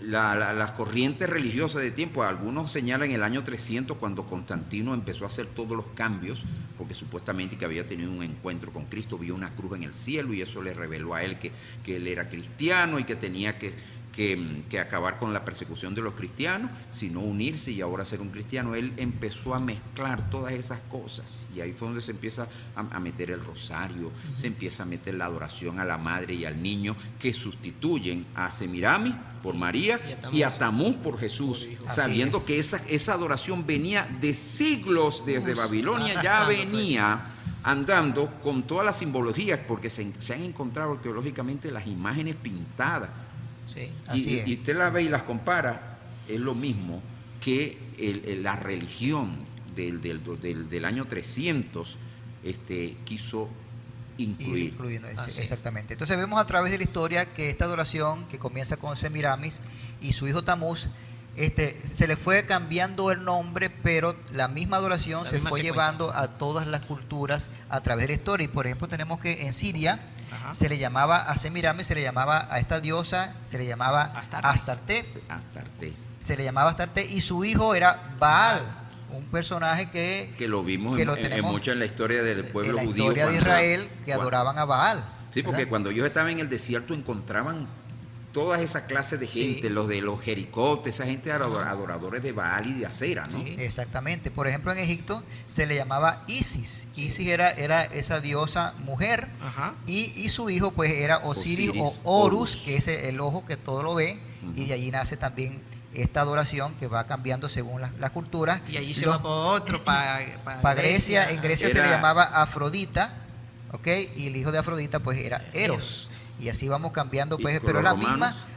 las corrientes religiosas de tiempo? Algunos señalan el año 300 cuando Constantino empezó a hacer todos los cambios, porque supuestamente que había tenido un encuentro con Cristo, vio una cruz en el cielo y eso le reveló a él que él era cristiano y que tenía que acabar con la persecución de los cristianos, sino unirse y ahora ser un cristiano. Él empezó a mezclar todas esas cosas y ahí fue donde se empieza a meter el rosario, se empieza a meter la adoración a la madre y al niño, que sustituyen a Semiramis por María y a Tamuz por Jesús, sabiendo que esa adoración venía de siglos desde Babilonia, ya venía andando con toda la simbología, porque se han encontrado arqueológicamente las imágenes pintadas. Sí. Así es. Y usted la ve y las compara, es lo mismo que la religión del año 300 quiso incluir. Así es. Exactamente. Entonces vemos a través de la historia que esta adoración que comienza con Semiramis y su hijo Tamuz, se le fue cambiando el nombre, pero la misma adoración se fue llevando a todas las culturas a través de la historia. Y por ejemplo tenemos que en Siria se le llamaba a Semiramis, se le llamaba a esta diosa, se le llamaba Astarte, se le llamaba Astarte, y su hijo era Baal, un personaje que lo vimos lo tenemos mucho en la historia del pueblo en la judío. historia de Israel, que adoraban a Baal. Sí, porque ¿verdad? cuando ellos estaban en el desierto encontraban todas esas clases de gente, los de los Jericotes, esa gente era adoradores de Baal y de Acera, ¿no? Sí. Exactamente. Por ejemplo, en Egipto se le llamaba Isis. Isis era esa diosa mujer, Ajá. y su hijo pues era Osiris o Horus, que es el ojo que todo lo ve, y de allí nace también esta adoración que va cambiando según las culturas. Y allí se va para otro, para Grecia. En Grecia se le Era- llamaba Afrodita, ¿ok? Y el hijo de Afrodita pues era Eros. Y así vamos cambiando, Y pues, con pero los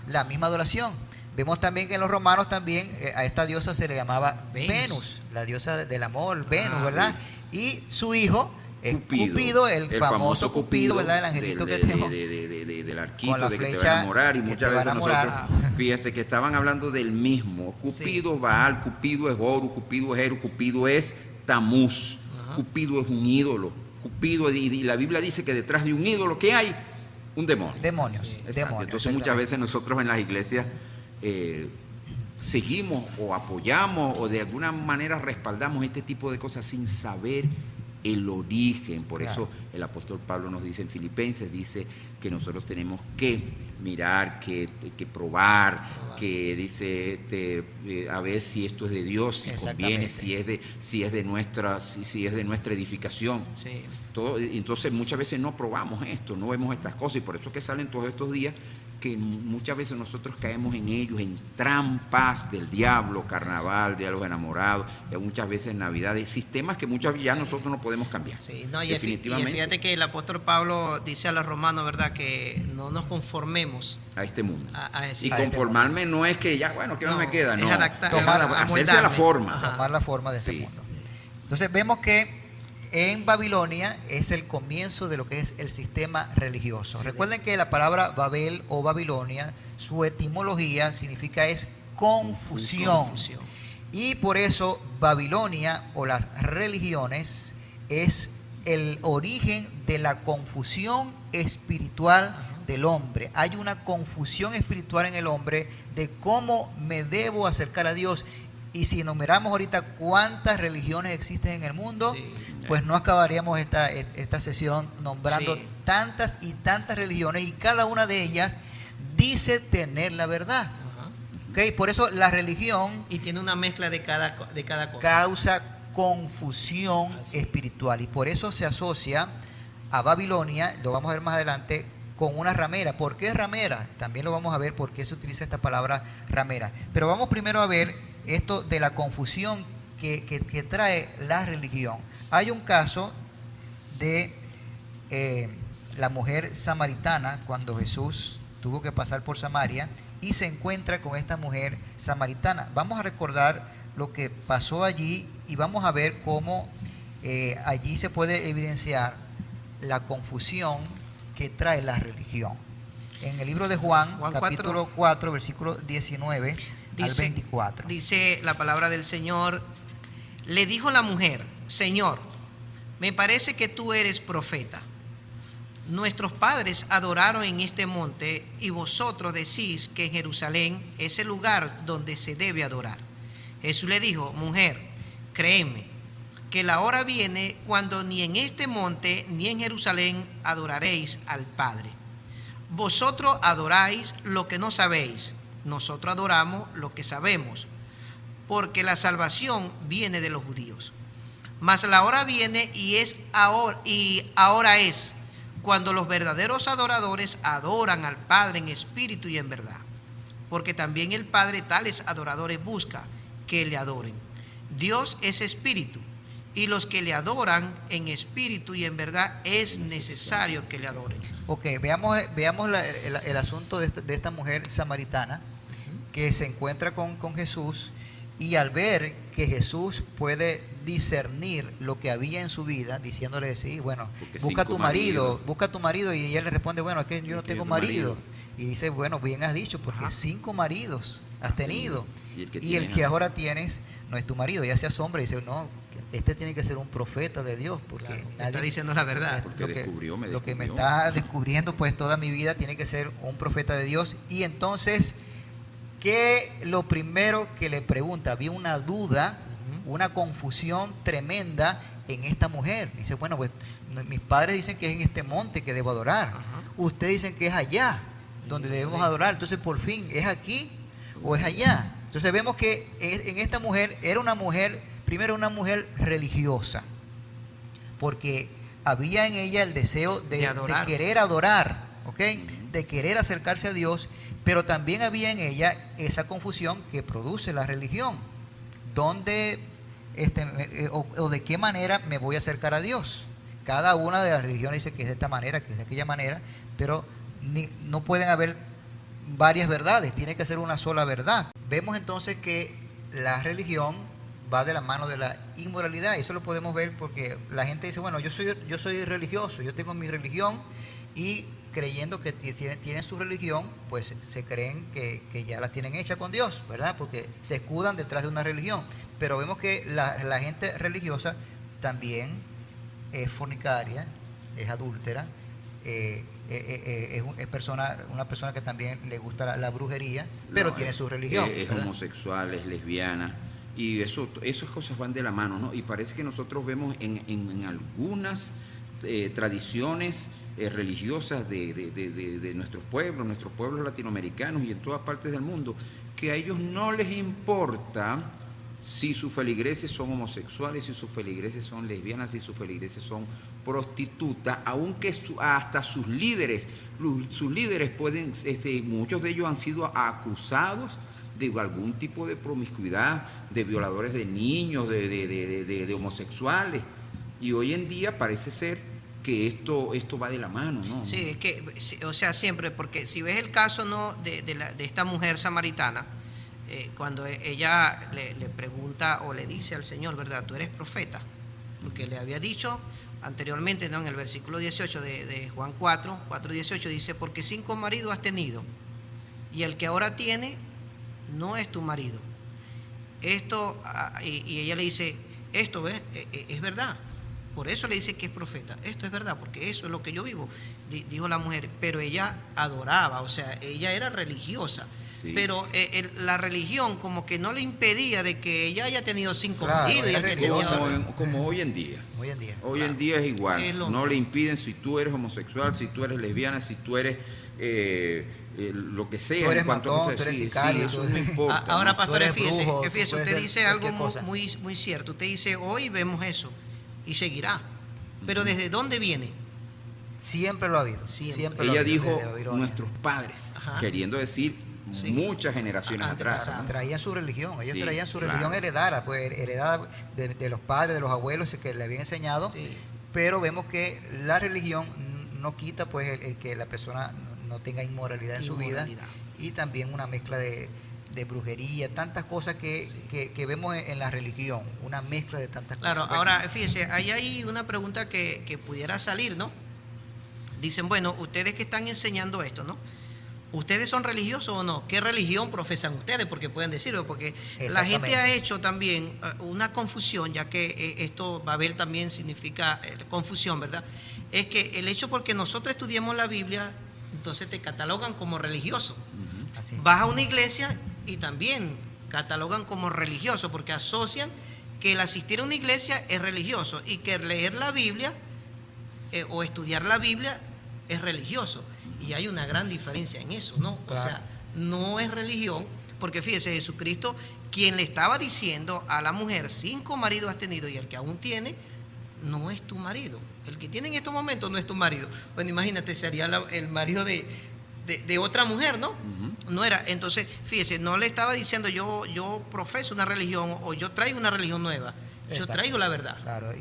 la misma adoración. Vemos también que en los romanos también a esta diosa se le llamaba Venus, la diosa del amor, Venus, ¿verdad? Y su hijo es Cupido, el famoso Cupido, ¿verdad? El angelito que tenemos. Del arquito, Con la de que te va flecha a enamorar, y que muchas te va a veces enamorar. nosotros, fíjense que estaban hablando del mismo. Cupido, Baal, Cupido es Horus, Cupido es Eros, Cupido es Tamuz, Cupido es un ídolo, Cupido, y la Biblia dice que detrás de un ídolo, ¿qué hay? Un demonio. Demonios. Exacto. Demonios, Entonces muchas veces nosotros en las iglesias seguimos o apoyamos o de alguna manera respaldamos este tipo de cosas sin saber el origen. Por eso el apóstol Pablo nos dice en Filipenses, dice que nosotros tenemos que mirar, que probar, que dice a ver si esto es de Dios, si conviene, si es de nuestra edificación. Sí. Entonces muchas veces no probamos esto, no vemos estas cosas, y por eso es que salen todos estos días que muchas veces nosotros caemos en ellos, en trampas del diablo, carnaval, día de los enamorados, muchas veces Navidades, sistemas que muchas veces ya nosotros no podemos cambiar. Sí, no, definitivamente. Y fíjate que el apóstol Pablo dice a los romanos, ¿verdad?, que no nos conformemos a este mundo. sí, Y conformarme no es que ya, bueno, ¿qué no me queda? No, es hacerse a la forma. Tomar la forma de este mundo. Entonces vemos que en Babilonia es el comienzo de lo que es el sistema religioso. Recuerden que la palabra Babel o Babilonia, su etimología significa es confusión. Y por eso Babilonia o las religiones es el origen de la confusión espiritual del hombre. Hay una confusión espiritual en el hombre de cómo me debo acercar a Dios. Y si enumeramos ahorita cuántas religiones existen en el mundo, pues no acabaríamos esta sesión nombrando tantas y tantas religiones, y cada una de ellas dice tener la verdad. ¿Okay? Por eso la religión y tiene una mezcla de cada cosa. Causa confusión espiritual, y por eso se asocia a Babilonia, lo vamos a ver más adelante, con una ramera. ¿Por qué ramera? También lo vamos a ver por qué se utiliza esta palabra ramera. Pero vamos primero a ver esto de la confusión que trae la religión. Hay un caso de la mujer samaritana, cuando Jesús tuvo que pasar por Samaria y se encuentra con esta mujer samaritana. Vamos a recordar lo que pasó allí y vamos a ver cómo allí se puede evidenciar la confusión que trae la religión. En el libro de Juan, Juan capítulo 4, versículo 19 al 24. Dice la palabra del Señor, le dijo la mujer, Señor, me parece que tú eres profeta. Nuestros padres adoraron en este monte y vosotros decís que en Jerusalén es el lugar donde se debe adorar. Jesús le dijo, mujer, créeme, que la hora viene cuando ni en este monte ni en Jerusalén adoraréis al Padre. Vosotros adoráis lo que no sabéis, nosotros adoramos lo que sabemos, porque la salvación viene de los judíos. Mas la hora viene y ahora es cuando los verdaderos adoradores adoran al Padre en espíritu y en verdad, porque también el Padre tales adoradores busca que le adoren. Dios es espíritu, y los que le adoran en espíritu y en verdad es necesario que le adoren. Ok, veamos el asunto de esta mujer samaritana que se encuentra con Jesús, y al ver que Jesús puede discernir lo que había en su vida, diciéndole, sí, bueno, busca tu marido, y él le responde, bueno, es que yo no tengo marido. Y dice, bueno, bien has dicho, porque 5 maridos has tenido, y el que ahora tienes no es tu marido. Ella se asombra y dice, no, este tiene que ser un profeta de Dios, porque Claro, nadie está diciendo la verdad. Porque lo que me está descubriendo pues toda mi vida tiene que ser un profeta de Dios. Y entonces, ¿qué lo primero que le pregunta? Había una duda, una confusión tremenda en esta mujer. Dice, bueno, pues mis padres dicen que es en este monte que debo adorar. Ustedes dicen que es allá donde debemos adorar. Entonces, por fin, ¿es aquí o es allá? Entonces vemos que en esta mujer era una mujer, primero una mujer religiosa, porque había en ella el deseo de querer adorar, ¿ok? De querer acercarse a Dios, pero también había en ella esa confusión que produce la religión. ¿Dónde, o de qué manera me voy a acercar a Dios? Cada una de las religiones dice que es de esta manera, que es de aquella manera, pero no pueden haber varias verdades, tiene que ser una sola verdad. Vemos entonces que la religión va de la mano de la inmoralidad, y eso lo podemos ver porque la gente dice, bueno, yo soy religioso, yo tengo mi religión, y creyendo que tienen su religión, pues se creen que ya la tienen hecha con Dios, ¿verdad? Porque se escudan detrás de una religión. Pero vemos que la gente religiosa también es fornicaria, es adúltera, es una persona que también le gusta la brujería, pero tiene su religión. Es homosexual, es lesbiana, y esas cosas van de la mano, ¿no? Y parece que nosotros vemos en algunas tradiciones religiosas de nuestros pueblos latinoamericanos y en todas partes del mundo, que a ellos no les importa si sus feligreses son homosexuales, si sus feligreses son lesbianas, si sus feligreses son prostitutas, aunque hasta sus líderes pueden, muchos de ellos han sido acusados de algún tipo de promiscuidad, de violadores de niños, de homosexuales, y hoy en día parece ser que esto va de la mano, ¿no? Sí, es que, o sea, siempre, porque si ves el caso, ¿no?, de esta mujer samaritana, cuando ella le pregunta o le dice al Señor, ¿verdad?, tú eres profeta, porque le había dicho anteriormente, ¿no?, en el versículo 18 de Juan 4:18 dice, porque 5 maridos has tenido, y el que ahora tiene no es tu marido. Esto, y ella le dice, esto es verdad. Por eso le dice que es profeta. Esto es verdad, porque eso es lo que yo vivo, dijo la mujer. Pero ella adoraba, o sea, ella era religiosa. Sí. Pero la religión como que no le impedía de que ella haya tenido 5 maridos. Como hoy en día. Hoy en día es igual. No le impiden si tú eres homosexual, si tú eres lesbiana, si tú eres lo que sea. Tú eres matón, tú eres sicario. Eso no importa. Ahora, ¿no? pastor, fíjese, usted dice algo muy cierto. Usted dice, hoy vemos eso. Y seguirá. Pero ¿desde dónde viene? Siempre lo ha habido. Ella dijo nuestros padres, queriendo decir muchas generaciones atrás. ¿no? Traían su religión, ellos traían su religión heredada, pues heredada de los padres, de los abuelos que le habían enseñado. Pero vemos que la religión no quita pues el que la persona no tenga inmoralidad en su vida, y también una mezcla de brujería, tantas cosas que vemos en la religión, una mezcla de tantas cosas. Claro, ahora fíjese, ahí hay una pregunta que pudiera salir, ¿no? Dicen, bueno, ustedes que están enseñando esto, ¿no? ¿ustedes son religiosos o no? ¿Qué religión profesan ustedes? Porque pueden decirlo, porque la gente Exactamente. ha hecho también una confusión, ya que esto, Babel también significa confusión, ¿verdad? Es que el hecho porque nosotros estudiamos la Biblia, entonces te catalogan como religioso. Así. Vas a una iglesia y también catalogan como religioso, porque asocian que el asistir a una iglesia es religioso y que leer la Biblia o estudiar la Biblia es religioso. Y hay una gran diferencia en eso, ¿no? Claro. O sea, no es religión, porque fíjese, Jesucristo, quien le estaba diciendo a la mujer, 5 maridos has tenido y el que aún tiene, no es tu marido. El que tiene en estos momentos no es tu marido. Bueno, imagínate, sería el marido de otra mujer, ¿no? No era. Entonces, fíjese, no le estaba diciendo yo profeso una religión o yo traigo una religión nueva. Yo Exacto. traigo la verdad. Claro,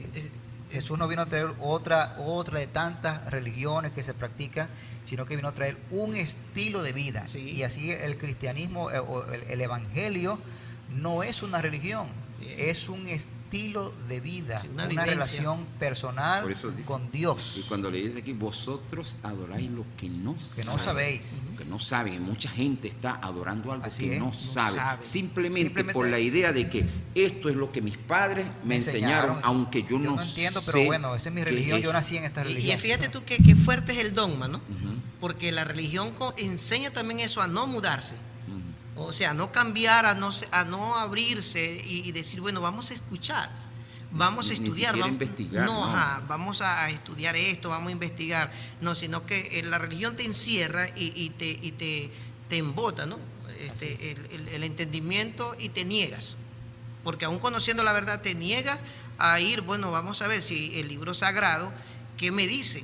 Jesús no vino a traer otra de tantas religiones que se practican, sino que vino a traer un estilo de vida. Sí. Y así el cristianismo o el evangelio no es una religión, Sí. es un estilo de vida, Sí, una una vivencia. relación personal Por eso dice, con Dios. Y cuando le dice aquí, vosotros adoráis lo que no sabéis. Que no saben. Mucha gente está adorando algo Así que es. no No sabe. sabe. Simplemente por la idea de que esto es lo que mis padres me enseñaron, aunque yo no entiendo, sé pero bueno, esa es mi qué religión, es yo eso. nací en esta Y religión. fíjate tú qué fuerte es el dogma, ¿no? Ujú, Porque la religión enseña también eso, a no mudarse. ujú. O sea, a no cambiar, a no abrirse y decir, bueno, vamos a escuchar, vamos a Ni estudiar. siquiera investigar, No, no. ajá, vamos a estudiar esto, vamos a investigar. No, sino que la religión te encierra y te embota, ¿no? El entendimiento y te niegas. Porque aún conociendo la verdad te niegas a ir, bueno, vamos a ver si el libro sagrado, ¿qué me dice?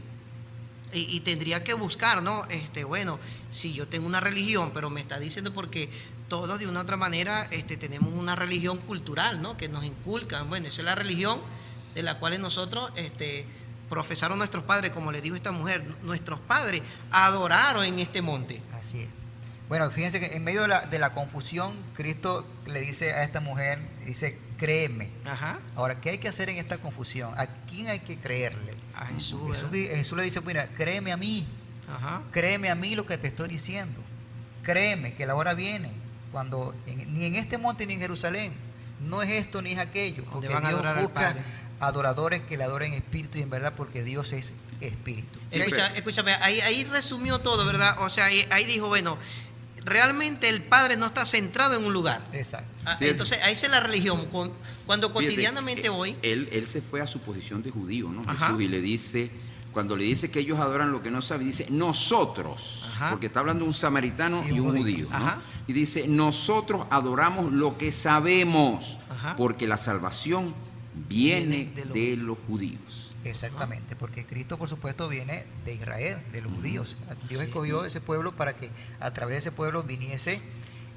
Y tendría que buscar, ¿no? Bueno, si yo tengo una religión, pero me está diciendo porque todos de una u otra manera tenemos una religión cultural, ¿no? Que nos inculcan. Bueno, esa es la religión de la cual nosotros profesaron nuestros padres, como le dijo esta mujer, nuestros padres adoraron en este monte. Así es. Bueno, fíjense que en medio de la confusión, Cristo le dice a esta mujer, dice, créeme. Ajá. Ahora, ¿qué hay que hacer en esta confusión? ¿A quién hay que creerle? A Jesús. Jesús le dice, mira, créeme a mí lo que te estoy diciendo. Créeme que la hora viene, cuando ni en este monte ni en Jerusalén, no es esto ni es aquello, porque Donde van a Dios adorar al busca Padre. adoradores que le adoren en espíritu y en verdad, porque Dios es espíritu. Sí, Escúchame, ahí resumió todo, ¿verdad? O sea, ahí dijo, bueno, realmente el Padre no está centrado en un lugar. Exacto. Sí. Entonces, ahí es la religión. Cuando Fíjate, cotidianamente voy. Él se fue a su posición de judío, ¿no? Ajá. Jesús, y le dice, cuando le dice que ellos adoran lo que no saben, dice nosotros, Ajá. porque está hablando de un samaritano y un judío, ¿no? Ajá. Y dice, nosotros adoramos lo que sabemos, Ajá. porque la salvación viene Viene de los judíos. Exactamente, porque Cristo, por supuesto, viene de Israel, de los judíos. Dios Sí. escogió ese pueblo para que a través de ese pueblo viniese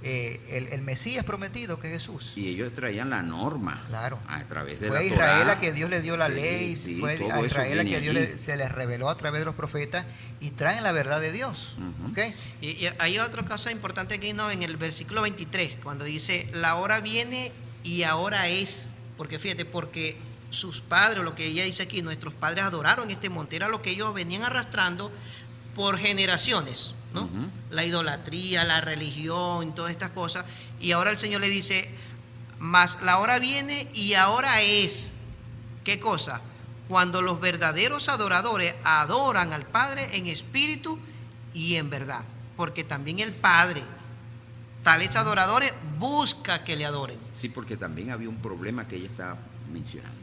el Mesías prometido, que es Jesús. Y ellos traían la norma, Claro. a través de Fue a la Israel Torá. a que Dios le dio la Sí, ley, sí, fue todo a eso Israel a viene que Dios allí. se les reveló a través de los profetas y traen la verdad de Dios. Ujú. ¿Ok? Y hay otra cosa importante aquí, ¿no? En el versículo 23, cuando dice, la hora viene y ahora es. Porque fíjate, porque sus padres, lo que ella dice aquí, nuestros padres adoraron este monte, era lo que ellos venían arrastrando por generaciones, ¿no? Ujú. La idolatría, la religión, todas estas cosas. Y ahora el Señor le dice, mas la hora viene y ahora es. ¿Qué cosa? Cuando los verdaderos adoradores adoran al Padre en espíritu y en verdad. Porque también el Padre, tales adoradores, busca que le adoren. Sí, porque también había un problema que ella estaba mencionando,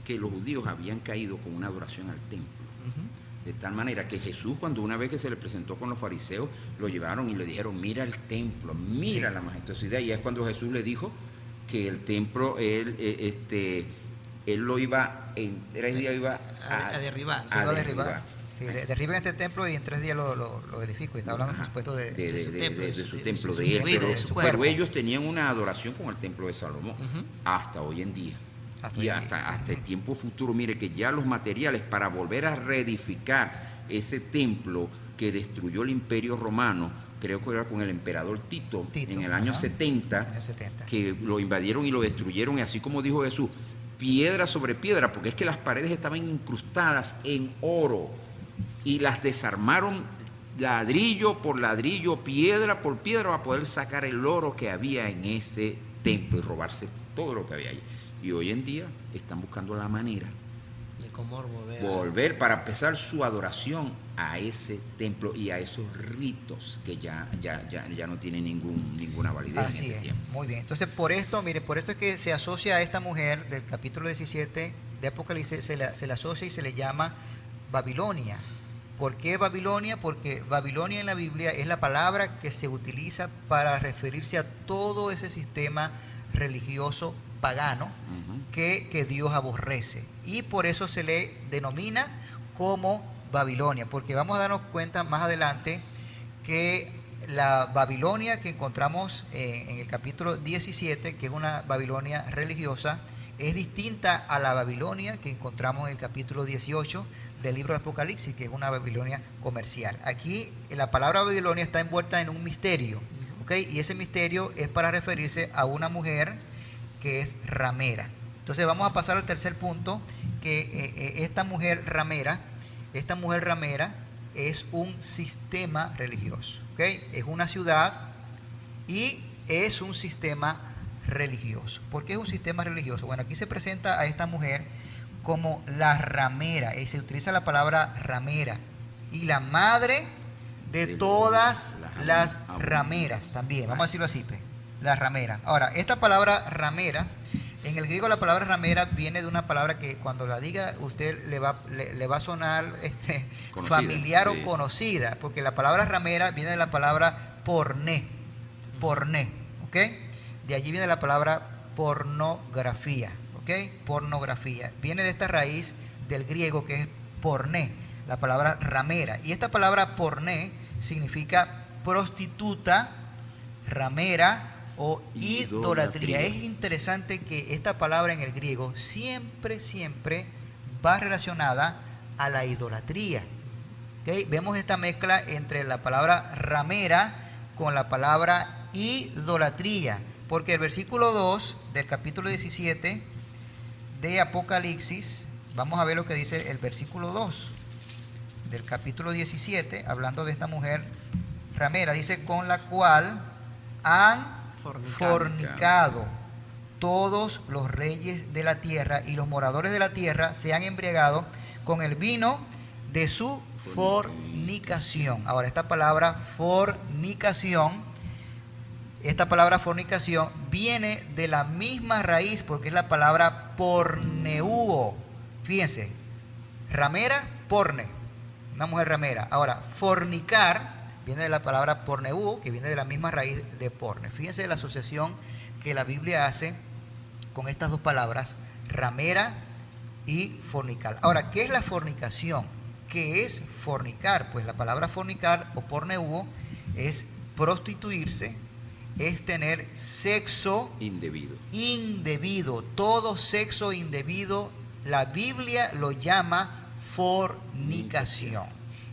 que los judíos habían caído con una adoración al templo. De tal manera que Jesús, cuando una vez que se le presentó con los fariseos, lo llevaron y le dijeron, mira el templo, mira Sí. la majestuosidad. Y es cuando Jesús le dijo que el templo, él lo iba, en 3 días iba A derribar. Se iba a derribar. Sí, derriben este templo y en 3 días lo edifico. Y está hablando, por Ajá. supuesto, de su templo, de de su su- templo, de de su él. vida, Pero, de su pero cuerpo. ellos tenían una adoración con el templo de Salomón, Ujú. hasta hoy en día. Hasta Y hoy en día. hasta el tiempo futuro, mire que ya los materiales para volver a reedificar ese templo que destruyó el Imperio Romano, creo que era con el emperador Tito, en el año ajá. 70, Año 70. que lo invadieron y lo destruyeron, y así como dijo Jesús, piedra sobre piedra, porque es que las paredes estaban incrustadas en oro y las desarmaron ladrillo por ladrillo, piedra por piedra, para poder sacar el oro que había en ese templo y robarse todo lo que había allí. Y hoy en día están buscando la manera De cómo volver para empezar su adoración a ese templo y a esos ritos que ya no tienen ninguna validez Así en este es, tiempo. muy bien. Entonces, por esto es que se asocia a esta mujer del capítulo 17 de Apocalipsis, se le asocia y se le llama Babilonia. ¿Por qué Babilonia? Porque Babilonia en la Biblia es la palabra que se utiliza para referirse a todo ese sistema religioso pagano que Dios aborrece. Y por eso se le denomina como Babilonia, porque vamos a darnos cuenta más adelante que la Babilonia que encontramos en el capítulo 17, que es una Babilonia religiosa, es distinta a la Babilonia que encontramos en el capítulo 18 del libro de Apocalipsis, que es una Babilonia comercial. Aquí la palabra Babilonia está envuelta en un misterio, ¿ok? Y ese misterio es para referirse a una mujer que es ramera. Entonces vamos a pasar al tercer punto, que esta mujer ramera es un sistema religioso, ¿ok? Es una ciudad y es un sistema religioso. ¿Por qué es un sistema religioso? Bueno, aquí se presenta a esta mujer como la ramera, y se utiliza la palabra ramera, y la madre de todas las rameras también, vamos a decirlo así, la ramera. Ahora, esta palabra ramera, en el griego la palabra ramera viene de una palabra que cuando la diga usted le va a sonar Conocida, familiar sí. o conocida, porque la palabra ramera viene de la palabra porné, ¿ok? De allí viene la palabra pornografía, ¿ok? Pornografía. Viene de esta raíz del griego que es porné, la palabra ramera. Y esta palabra porné significa prostituta, ramera o idolatría. Es interesante que esta palabra en el griego siempre va relacionada a la idolatría. ¿Okay? Vemos esta mezcla entre la palabra ramera con la palabra idolatría, porque el versículo 2 del capítulo 17 de Apocalipsis, vamos a ver lo que dice el versículo 2 del capítulo 17, hablando de esta mujer ramera, dice: con la cual han fornicado todos los reyes de la tierra, y los moradores de la tierra se han embriagado con el vino de su fornicación. Ahora, esta palabra fornicación viene de la misma raíz, porque es la palabra porneuo. Fíjense, ramera, porne, una mujer ramera. Ahora, fornicar viene de la palabra porneuo, que viene de la misma raíz de porne. Fíjense la asociación que la Biblia hace con estas dos palabras, ramera y fornicar. Ahora, ¿qué es la fornicación? ¿Qué es fornicar? Pues la palabra fornicar o porneuo es prostituirse, es tener sexo indebido. Todo sexo indebido, la Biblia lo llama fornicación.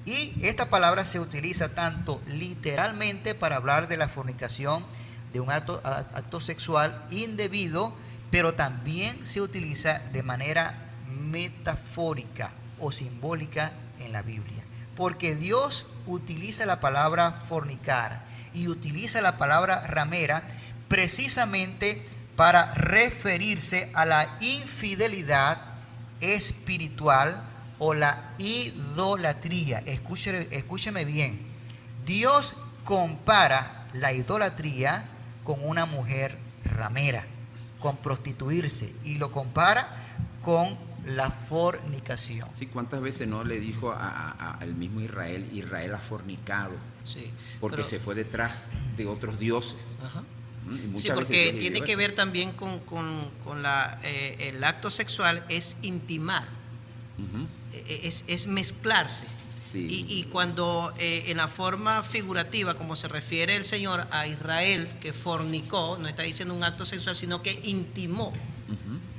Y esta palabra se utiliza tanto literalmente para hablar de la fornicación, de un acto sexual indebido, pero también se utiliza de manera metafórica o simbólica en la Biblia. Porque Dios utiliza la palabra fornicar y utiliza la palabra ramera precisamente para referirse a la infidelidad espiritual o la idolatría. Escúcheme bien. Dios compara la idolatría con una mujer ramera, con prostituirse, y lo compara con la fornicación. Sí, ¿cuántas veces no le dijo al mismo Israel ha fornicado? Sí, porque se fue detrás de otros dioses. Ajá. Y muchas Sí, veces porque Dios le tiene dio que eso. ver también con el acto sexual, es intimar, Ujú. es mezclarse. Sí. Y cuando en la forma figurativa, como se refiere el Señor a Israel, que fornicó, no está diciendo un acto sexual, sino que intimó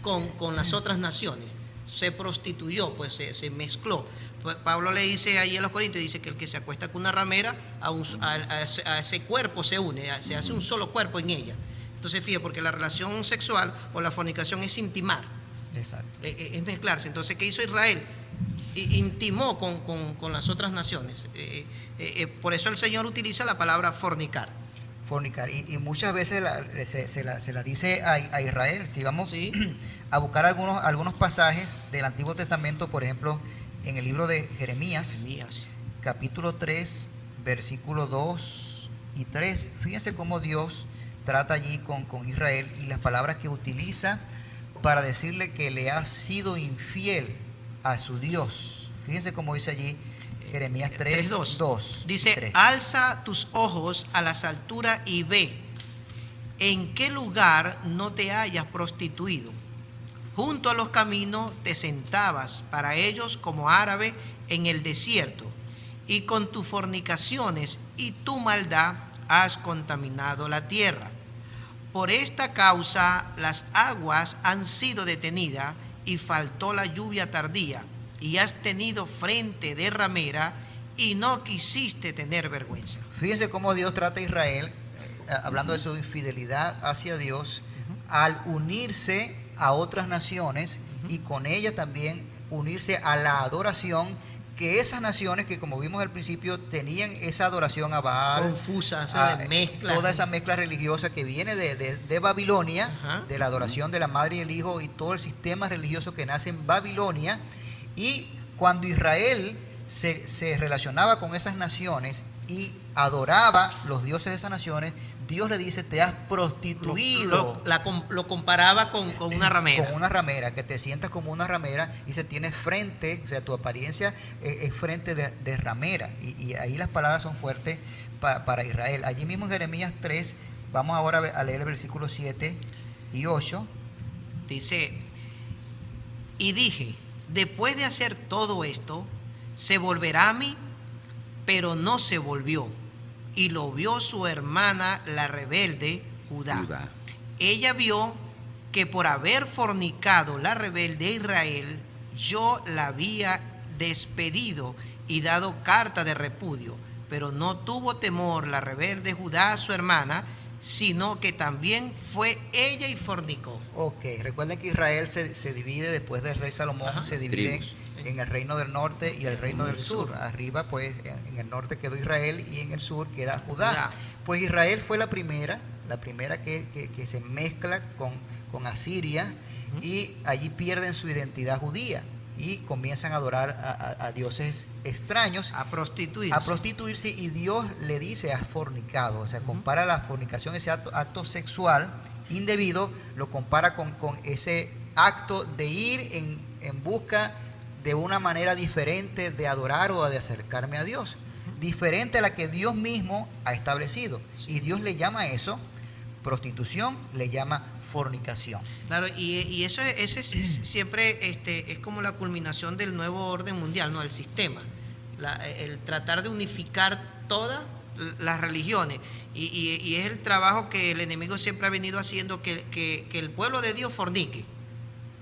Ujú. con las otras naciones, se prostituyó, pues se mezcló. Pues Pablo le dice ahí en los Corintios, dice que el que se acuesta con una ramera, a ese cuerpo se une, se hace un solo cuerpo en ella. Entonces, fíjate, porque la relación sexual o la fornicación es intimar, Exacto. es mezclarse. Entonces, ¿qué hizo Israel? intimó con las otras naciones. Por eso el Señor utiliza la palabra fornicar. Fornicar. Y muchas veces se la dice a Israel. Si vamos Sí. a buscar algunos pasajes del Antiguo Testamento, por ejemplo, en el libro de Jeremías, capítulo 3, versículo 2 y 3. Fíjense cómo Dios trata allí con Israel y las palabras que utiliza para decirle que le ha sido infiel a su Dios. Fíjense cómo dice allí Jeremías 3, 2. Dice, 3. alza tus ojos a las alturas y ve en qué lugar no te hayas prostituido. Junto a los caminos te sentabas para ellos como árabe en el desierto, y con tus fornicaciones y tu maldad has contaminado la tierra. Por esta causa las aguas han sido detenidas y faltó la lluvia tardía, y has tenido frente de ramera y no quisiste tener vergüenza. Fíjense cómo Dios trata a Israel, hablando de su infidelidad hacia Dios, al unirse a otras naciones y con ella también unirse a la adoración que esas naciones que, como vimos al principio, tenían esa adoración a Baal, Confusa, o sea, de mezcla. toda esa mezcla religiosa que viene de Babilonia, Ajá. de la adoración de la Madre y el Hijo y todo el sistema religioso que nace en Babilonia. Y cuando Israel se relacionaba con esas naciones y adoraba los dioses de esas naciones, Dios le dice, te has prostituido. Lo comparaba con una ramera. Con una ramera, que te sientas como una ramera y se tienes frente, o sea, tu apariencia es frente de ramera. Y ahí las palabras son fuertes para Israel. Allí mismo en Jeremías 3, vamos ahora a leer el versículo 7 y 8. Dice, y dije, después de hacer todo esto, se volverá a mí, pero no se volvió. Y lo vio su hermana, la rebelde, Judá. Ella vio que por haber fornicado la rebelde Israel, yo la había despedido y dado carta de repudio. Pero no tuvo temor la rebelde Judá, su hermana, sino que también fue ella y fornicó. Ok, recuerden que Israel se divide después del rey Salomón, Ajá. se divide Tribus. en el reino del norte y el reino del sur. Arriba, pues, en el norte quedó Israel y en el sur queda Judá. Pues Israel fue la primera que se mezcla con Asiria, y allí pierden su identidad judía y comienzan a adorar a dioses extraños, A prostituirse. y Dios le dice, has fornicado. O sea, compara la fornicación, ese acto sexual indebido, lo compara con ese acto de ir en busca de una manera diferente de adorar o de acercarme a Dios, diferente a la que Dios mismo ha establecido. Y Dios le llama a eso prostitución, le llama fornicación. Claro, y eso es siempre es como la culminación del nuevo orden mundial, ¿no? El sistema, el tratar de unificar todas las religiones, y es el trabajo que el enemigo siempre ha venido haciendo, que el pueblo de Dios fornique.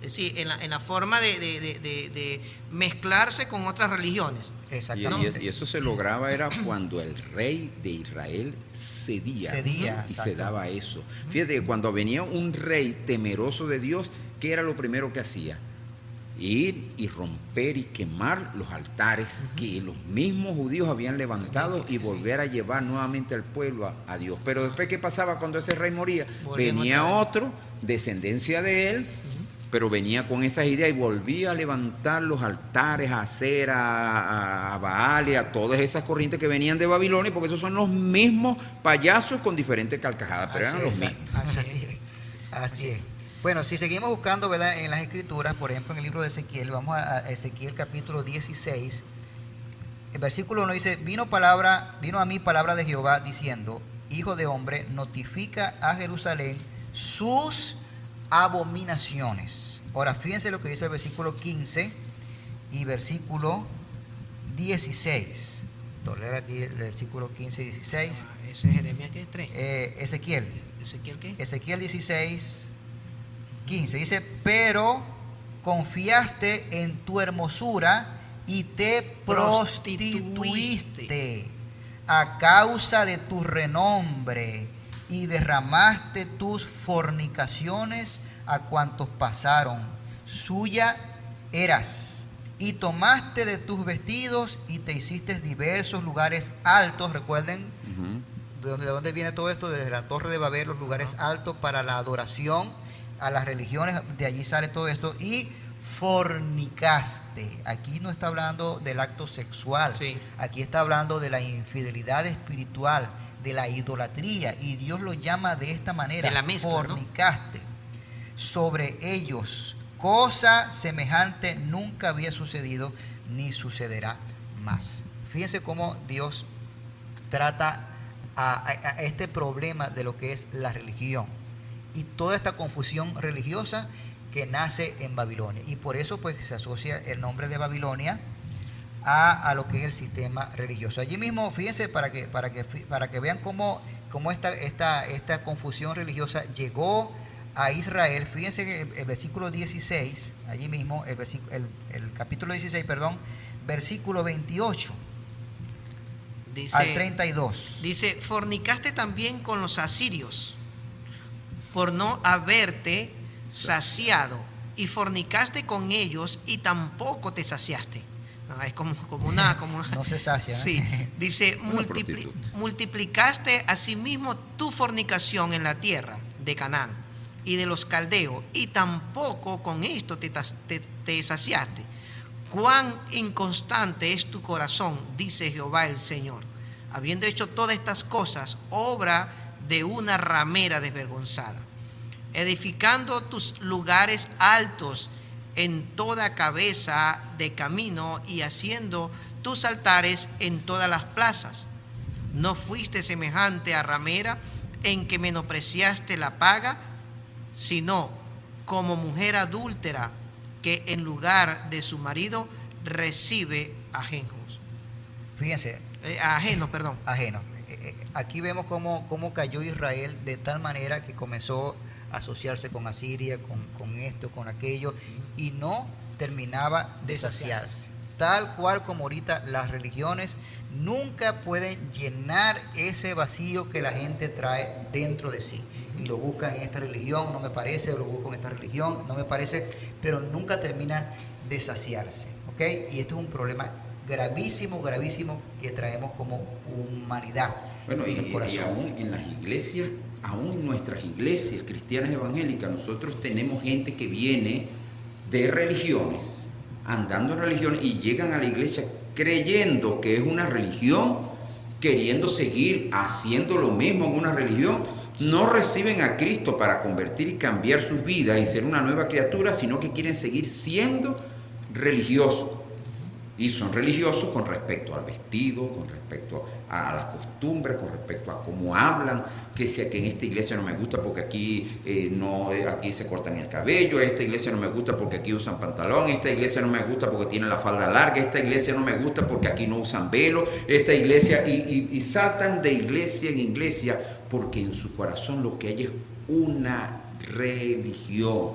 Es decir, en la forma de mezclarse con otras religiones. Exactamente. Y eso se lograba era cuando el rey de Israel cedía y exacto. se daba eso. Fíjate que cuando venía un rey temeroso de Dios, ¿qué era lo primero que hacía? Ir y romper y quemar los altares que los mismos judíos habían levantado y volver a llevar nuevamente al pueblo a Dios. Pero después, ¿qué pasaba cuando ese rey moría? Venía otro, descendencia de él, pero venía con esas ideas y volvía a levantar los altares, a hacer a Baal y a todas esas corrientes que venían de Babilonia, porque esos son los mismos payasos con diferentes carcajadas, pero eran los mismos. Así es. Bueno, si seguimos buscando, ¿verdad?, en las Escrituras, por ejemplo, en el libro de Ezequiel, vamos a Ezequiel capítulo 16. El versículo 1 dice, vino a mí palabra de Jehová diciendo, hijo de hombre, notifica a Jerusalén sus abominaciones. Ahora fíjense lo que dice el versículo 15 y versículo 16. Leer aquí el versículo 15 y 16. Ese es Jeremías, ¿qué? 3. Ezequiel. ¿Ezequiel qué? Ezequiel 16, 15. Dice, pero confiaste en tu hermosura y te prostituiste a causa de tu renombre, y derramaste tus fornicaciones a cuantos pasaron. Suya eras y tomaste de tus vestidos y te hiciste diversos lugares altos. Recuerden de dónde viene todo esto, desde la Torre de Babel, los lugares altos para la adoración a las religiones, de allí sale todo esto. Y fornicaste. Aquí no está hablando del acto sexual, Sí. aquí está hablando de la infidelidad espiritual, de la idolatría, y Dios lo llama de esta manera: De la mezcla, fornicaste sobre ellos. Cosa semejante nunca había sucedido ni sucederá más. Fíjense cómo Dios trata a este problema de lo que es la religión y toda esta confusión religiosa que nace en Babilonia. Y por eso pues se asocia el nombre de Babilonia a lo que es el sistema religioso. Allí mismo, fíjense, para que vean cómo esta confusión religiosa llegó a Israel. Fíjense que el versículo 16, allí mismo, el capítulo 16, perdón, versículo 28 al 32. Dice, fornicaste también con los asirios, por no haberte saciado, y fornicaste con ellos y tampoco te saciaste. No, es como una... No se sacia, ¿eh? Sí, dice, Una prostituta. multiplicaste asimismo tu fornicación en la tierra de Canaán y de los caldeos, y tampoco con esto te saciaste. Cuán inconstante es tu corazón, dice Jehová el Señor, habiendo hecho todas estas cosas, obra de una ramera desvergonzada, edificando tus lugares altos en toda cabeza de camino y haciendo tus altares en todas las plazas. ¿No fuiste semejante a ramera en que menospreciaste la paga, sino como mujer adúltera que en lugar de su marido recibe ajenos? Fíjense, Ajenos. Aquí vemos cómo cayó Israel de tal manera que comenzó a asociarse con Asiria, con esto, con aquello, y no terminaba de saciarse. Tal cual como ahorita las religiones nunca pueden llenar ese vacío que la gente trae dentro de sí. Y lo buscan en esta religión, no me parece, o lo buscan en esta religión, no me parece, pero nunca termina de saciarse. ¿Ok? Y esto es un problema gravísimo que traemos como humanidad. Bueno, en el y corazón. aún en las iglesias, aún en nuestras iglesias cristianas evangélicas, nosotros tenemos gente que viene de religiones, andando en religiones, y llegan a la iglesia creyendo que es una religión, queriendo seguir haciendo lo mismo en una religión. No reciben a Cristo para convertir y cambiar sus vidas y ser una nueva criatura, sino que quieren seguir siendo religiosos. Y son religiosos con respecto al vestido, con respecto a las costumbres, con respecto a cómo hablan, que en esta iglesia no me gusta porque aquí aquí se cortan el cabello, esta iglesia no me gusta porque aquí usan pantalón, esta iglesia no me gusta porque tienen la falda larga, esta iglesia no me gusta porque aquí no usan velo, esta iglesia, y saltan de iglesia en iglesia porque en su corazón lo que hay es una religión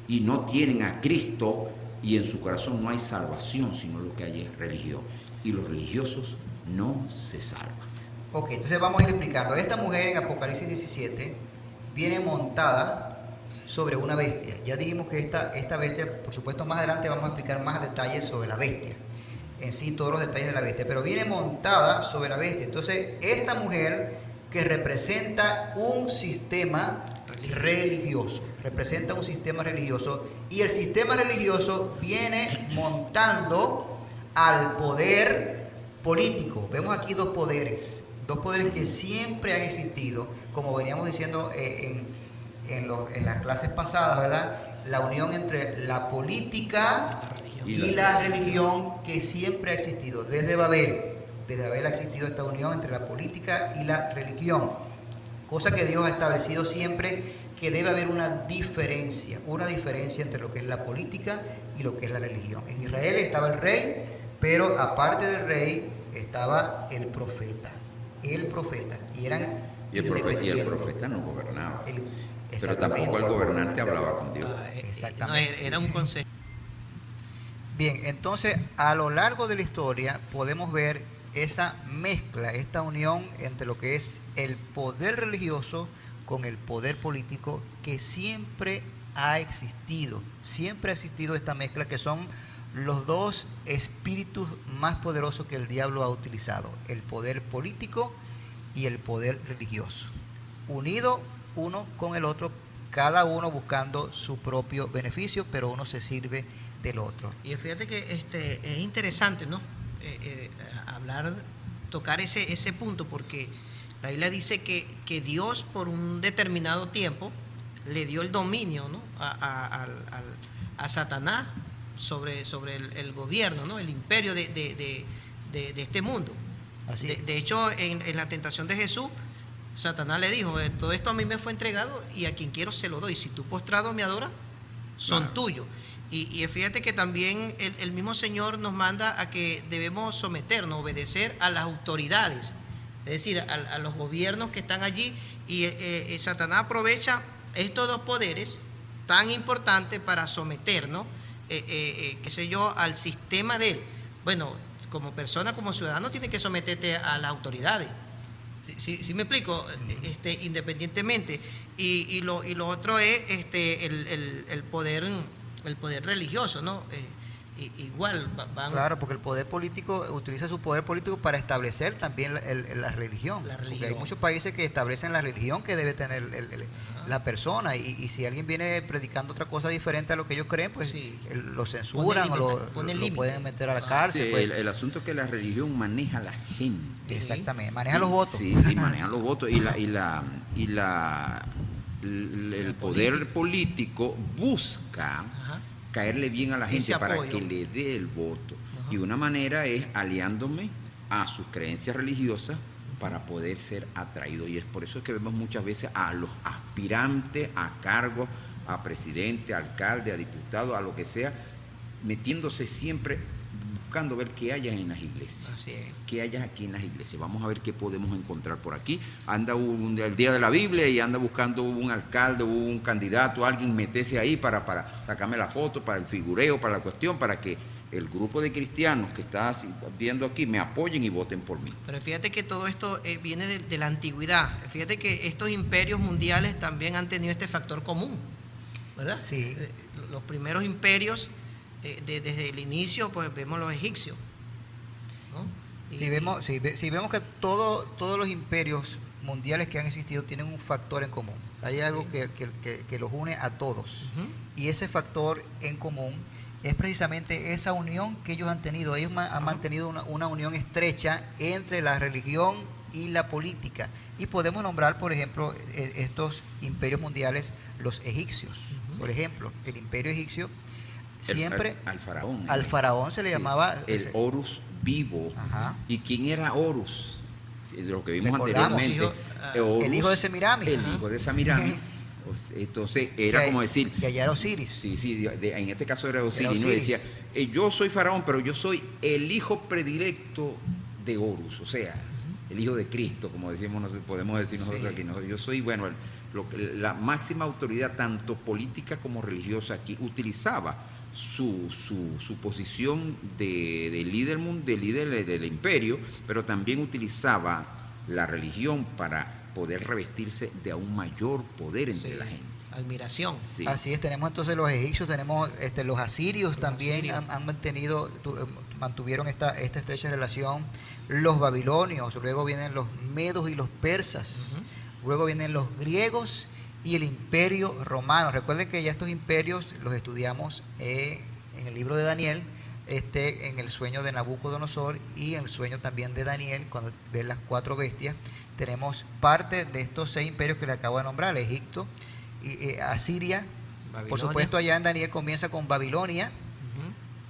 y no tienen a Cristo. Y en su corazón no hay salvación, sino lo que hay es religión. Y los religiosos no se salvan. Ok, entonces vamos a ir explicando. Esta mujer en Apocalipsis 17 viene montada sobre una bestia. Ya dijimos que esta bestia, por supuesto más adelante vamos a explicar más detalles sobre la bestia. En sí, todos los detalles de la bestia. Pero viene montada sobre la bestia. Entonces, esta mujer que representa un sistema religioso. Representa un sistema religioso, y el sistema religioso viene montando al poder político. Vemos aquí dos poderes que siempre han existido, como veníamos diciendo en las clases pasadas, ¿verdad? La unión entre la política y la religión, que siempre ha existido desde Babel. Desde Babel ha existido esta unión entre la política y la religión, cosa que Dios ha establecido siempre, que debe haber una diferencia entre lo que es la política y lo que es la religión. En Israel estaba el rey, pero aparte del rey estaba el profeta. Y el profeta no gobernaba. Pero tampoco el gobernante hablaba con Dios. Exactamente. No, era un consejo. Bien, entonces a lo largo de la historia podemos ver esa mezcla, esta unión entre lo que es el poder religioso con el poder político, que siempre ha existido esta mezcla, que son los dos espíritus más poderosos que el diablo ha utilizado, el poder político y el poder religioso, unidos uno con el otro, cada uno buscando su propio beneficio, pero uno se sirve del otro. Y fíjate que es interesante, ¿no? Tocar ese punto, porque la Biblia dice que Dios por un determinado tiempo le dio el dominio, ¿no? a Satanás sobre el gobierno, ¿no? El imperio de este mundo. Así. De hecho, en la tentación de Jesús, Satanás le dijo: todo esto a mí me fue entregado y a quien quiero se lo doy. Si tú postrado me adoras, son Claro. tuyos. Y fíjate que también el mismo Señor nos manda a que debemos someternos, obedecer a las autoridades, es decir, a los gobiernos que están allí. Y Satanás aprovecha estos dos poderes tan importantes para someternos, qué sé yo, al sistema de él. Bueno, como persona, como ciudadano, tienes que someterte a las autoridades. ¿Sí me explico? Independientemente. Y lo otro es el poder religioso, ¿no? Igual van. Claro, porque el poder político utiliza su poder político para establecer también la religión. La Porque hay religión. muchos países que establecen la religión que debe tener la persona, y si alguien viene predicando otra cosa diferente a lo que ellos creen, pues Sí. lo censuran o lo límite. pueden meter a la Ah, cárcel. Sí, pues. el asunto es que la religión maneja a la gente. Exactamente, maneja los votos. Sí, sí, manejan los votos. El poder político busca Ajá. caerle bien a la Ese gente para apoyo. que le dé el voto. Ajá. Y una manera es aliándome a sus creencias religiosas para poder ser atraído. Y es por eso que vemos muchas veces a los aspirantes a cargos, a presidente, a alcalde, a diputado, a lo que sea, metiéndose siempre buscando ver qué hay en las iglesias. Así es. ¿Qué hay aquí en las iglesias? Vamos a ver qué podemos encontrar por aquí. Anda el día de la Biblia y anda buscando un alcalde, un candidato, alguien metese ahí para sacarme la foto, para el figureo, para la cuestión, para que el grupo de cristianos que está viendo aquí me apoyen y voten por mí. Pero fíjate que todo esto viene de la antigüedad. Fíjate que estos imperios mundiales también han tenido este factor común, ¿verdad? Sí. Los primeros imperios, desde el inicio, pues vemos los egipcios, ¿no? Si vemos que todos los imperios mundiales que han existido tienen un factor en común. Hay algo que los une a todos. Ujú. Y ese factor en común es precisamente esa unión que ellos han tenido. Ellos han mantenido una unión estrecha entre la religión y la política. Y podemos nombrar, por ejemplo, estos imperios mundiales, los egipcios. Ujú. Por ejemplo, el imperio egipcio siempre Al faraón. al faraón se le Sí, llamaba el Horus vivo. Ajá. ¿Y quién era Horus? Sí, de lo que vimos Recordamos, anteriormente. hijo- el hijo de Semiramis. El hijo de Semiramis. Entonces era Que- como decir, que allá era Osiris. sí, en este caso era Osiris, Era ¿no? Y Osiris. decía, yo soy faraón, pero yo soy el hijo predilecto de Horus, o sea, el hijo de Cristo, como decimos, podemos decir nosotros Sí. aquí. Yo soy, bueno, la máxima autoridad, tanto política como religiosa aquí, utilizaba su posición de líder del imperio, pero también utilizaba la religión para poder revestirse de aún mayor poder entre Sí, la gente. admiración. Sí. Así es, tenemos entonces los egipcios, tenemos los asirios Los también asirios. han mantuvieron esta estrecha relación, los babilonios, luego vienen los medos y los persas, Ujú. luego vienen los griegos y el imperio romano. Recuerden que ya estos imperios los estudiamos en el libro de Daniel, en el sueño de Nabucodonosor y en el sueño también de Daniel, cuando ven las 4 bestias. Tenemos parte de estos 6 imperios que le acabo de nombrar: Egipto, Asiria. Por Babilonia. supuesto, allá en Daniel comienza con Babilonia,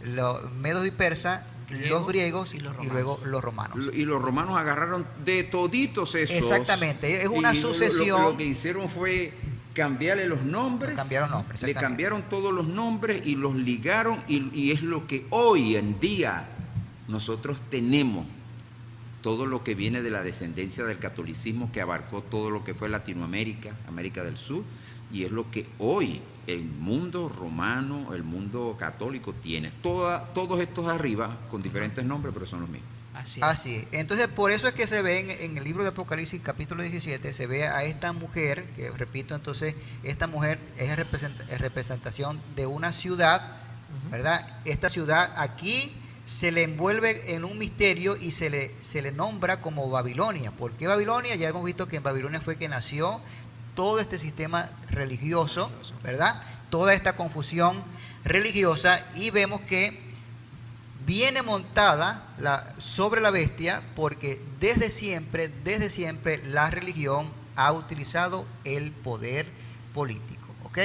Ujú. los medos y persas, los griegos y y los romanos. luego los romanos. Y los romanos agarraron de toditos esos. Exactamente, es una y sucesión. Lo que hicieron fue cambiarle los nombres. Cambiaron nombres, Le exactamente. cambiaron todos los nombres y los ligaron. Y es lo que hoy en día nosotros tenemos. Todo lo que viene de la descendencia del catolicismo, que abarcó todo lo que fue Latinoamérica, América del Sur, y es lo que hoy el mundo romano, el mundo católico tiene. Todos estos arriba, con diferentes nombres, pero son los mismos. Así es. Así es. Entonces, por eso es que se ve en el libro de Apocalipsis, capítulo 17, se ve a esta mujer, que repito, entonces, esta mujer es representación de una ciudad ¿verdad? Esta ciudad aquí se le envuelve en un misterio y se le nombra como Babilonia. ¿Por qué Babilonia? Ya hemos visto que en Babilonia fue que nació todo este sistema religioso, ¿verdad? Toda esta confusión religiosa, y vemos que viene montada sobre la bestia porque desde siempre la religión ha utilizado el poder político, ¿ok?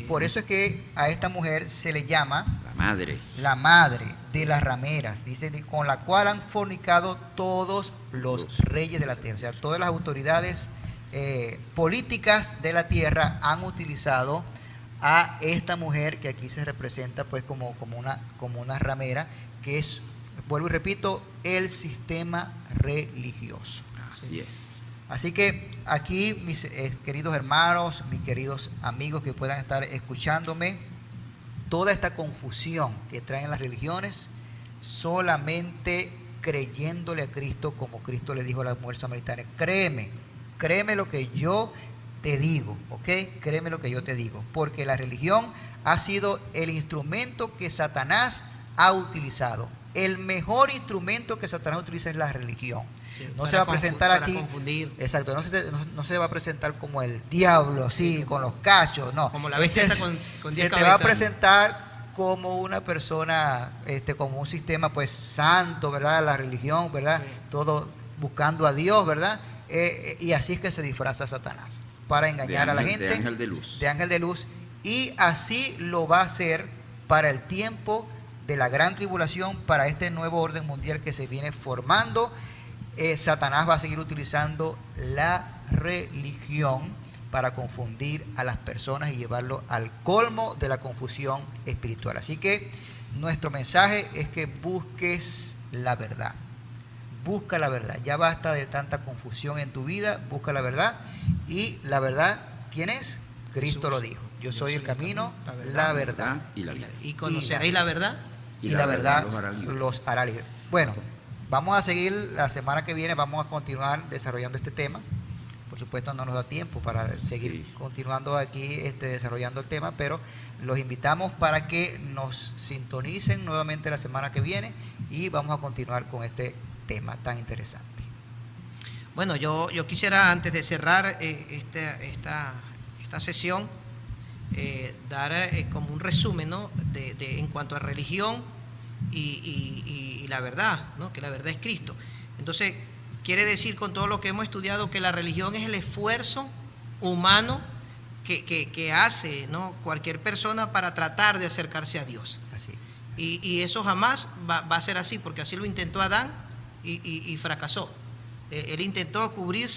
Por eso es que a esta mujer se le llama la madre de las rameras, dice, con la cual han fornicado todos los reyes de la tierra. O sea, todas las autoridades políticas de la tierra han utilizado a esta mujer, que aquí se representa pues como una ramera, que es, vuelvo y repito, el sistema religioso. Así es. Así que aquí, mis queridos hermanos, mis queridos amigos que puedan estar escuchándome, toda esta confusión que traen las religiones, solamente creyéndole a Cristo, como Cristo le dijo a la mujer samaritana: créeme lo que yo te digo, ¿ok? Créeme lo que yo te digo, porque la religión ha sido el instrumento que Satanás ha utilizado. El mejor instrumento que Satanás utiliza es la religión. Sí, no se va a presentar aquí, confundir. exacto, no se va a presentar como el diablo, así, sí, con los cachos, no. Como la bestia con 10 cabezas. Se te va a presentar como una persona, como un sistema pues santo, ¿verdad? La religión, ¿verdad? Sí. Todo buscando a Dios, ¿verdad? Y así es que se disfraza Satanás, para engañar a la gente. De ángel de luz. De ángel de luz. Y así lo va a hacer para el tiempo de la gran tribulación, para este nuevo orden mundial que se viene formando. Satanás va a seguir utilizando la religión para confundir a las personas y llevarlo al colmo de la confusión espiritual. Así que nuestro mensaje es que busques la verdad. Busca la verdad. Ya basta de tanta confusión en tu vida. Busca la verdad. Y la verdad, ¿quién es? Cristo Jesús. Lo dijo. Yo soy el camino, la verdad y la vida. Y conoceréis la verdad. Y la verdad los hará libres. Bueno, vamos a seguir la semana que viene. Vamos a continuar desarrollando este tema. Por supuesto, no nos da tiempo para seguir continuando aquí desarrollando el tema, pero los invitamos para que nos sintonicen nuevamente la semana que viene y vamos a continuar con este tema tan interesante. Bueno, yo quisiera, antes de cerrar esta sesión, dar como un resumen, ¿no? En cuanto a religión y la verdad, ¿no? Que la verdad es Cristo. Entonces, quiere decir, con todo lo que hemos estudiado, que la religión es el esfuerzo humano que hace, ¿no? Cualquier persona para tratar de acercarse a Dios. Así. Y eso jamás va a ser así, porque así lo intentó Adán y fracasó. Él intentó cubrir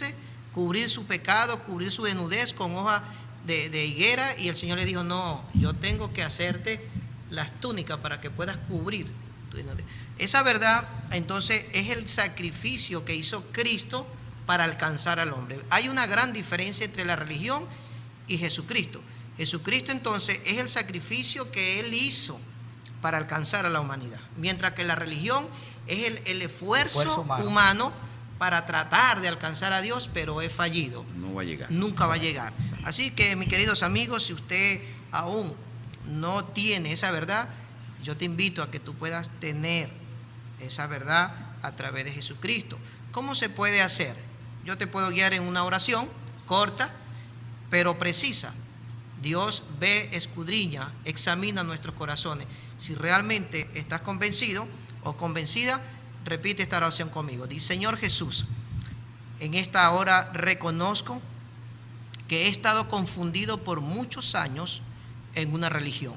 su pecado, cubrir su desnudez con hoja de higuera, y el Señor le dijo: no, yo tengo que hacerte las túnicas para que puedas cubrir tu desnudez. Esa verdad, entonces, es el sacrificio que hizo Cristo para alcanzar al hombre. Hay una gran diferencia entre la religión y Jesucristo. Jesucristo, entonces, es el sacrificio que Él hizo para alcanzar a la humanidad, mientras que la religión es el esfuerzo humano para tratar de alcanzar a Dios, pero es fallido. No va a llegar. Nunca va a llegar. Así que, mis queridos amigos, si usted aún no tiene esa verdad, yo te invito a que tú puedas tener esa verdad a través de Jesucristo. ¿Cómo se puede hacer? Yo te puedo guiar en una oración corta, pero precisa. Dios ve, escudriña, examina nuestros corazones. Si realmente estás convencido o convencida, repite esta oración conmigo. Dice: Señor Jesús, en esta hora reconozco que he estado confundido por muchos años en una religión,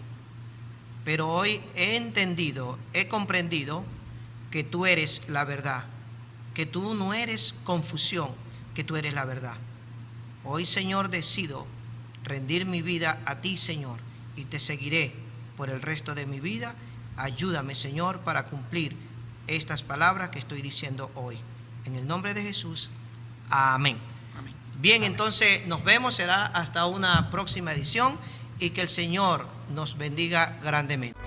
pero hoy he entendido, he comprendido que tú eres la verdad, que tú no eres confusión, que tú eres la verdad. Hoy, Señor, decido rendir mi vida a ti, Señor, y te seguiré por el resto de mi vida. Ayúdame, Señor, para cumplir estas palabras que estoy diciendo hoy. En el nombre de Jesús, amén. Amén. Bien, Amén. entonces nos vemos, será hasta una próxima edición, y que el Señor nos bendiga grandemente.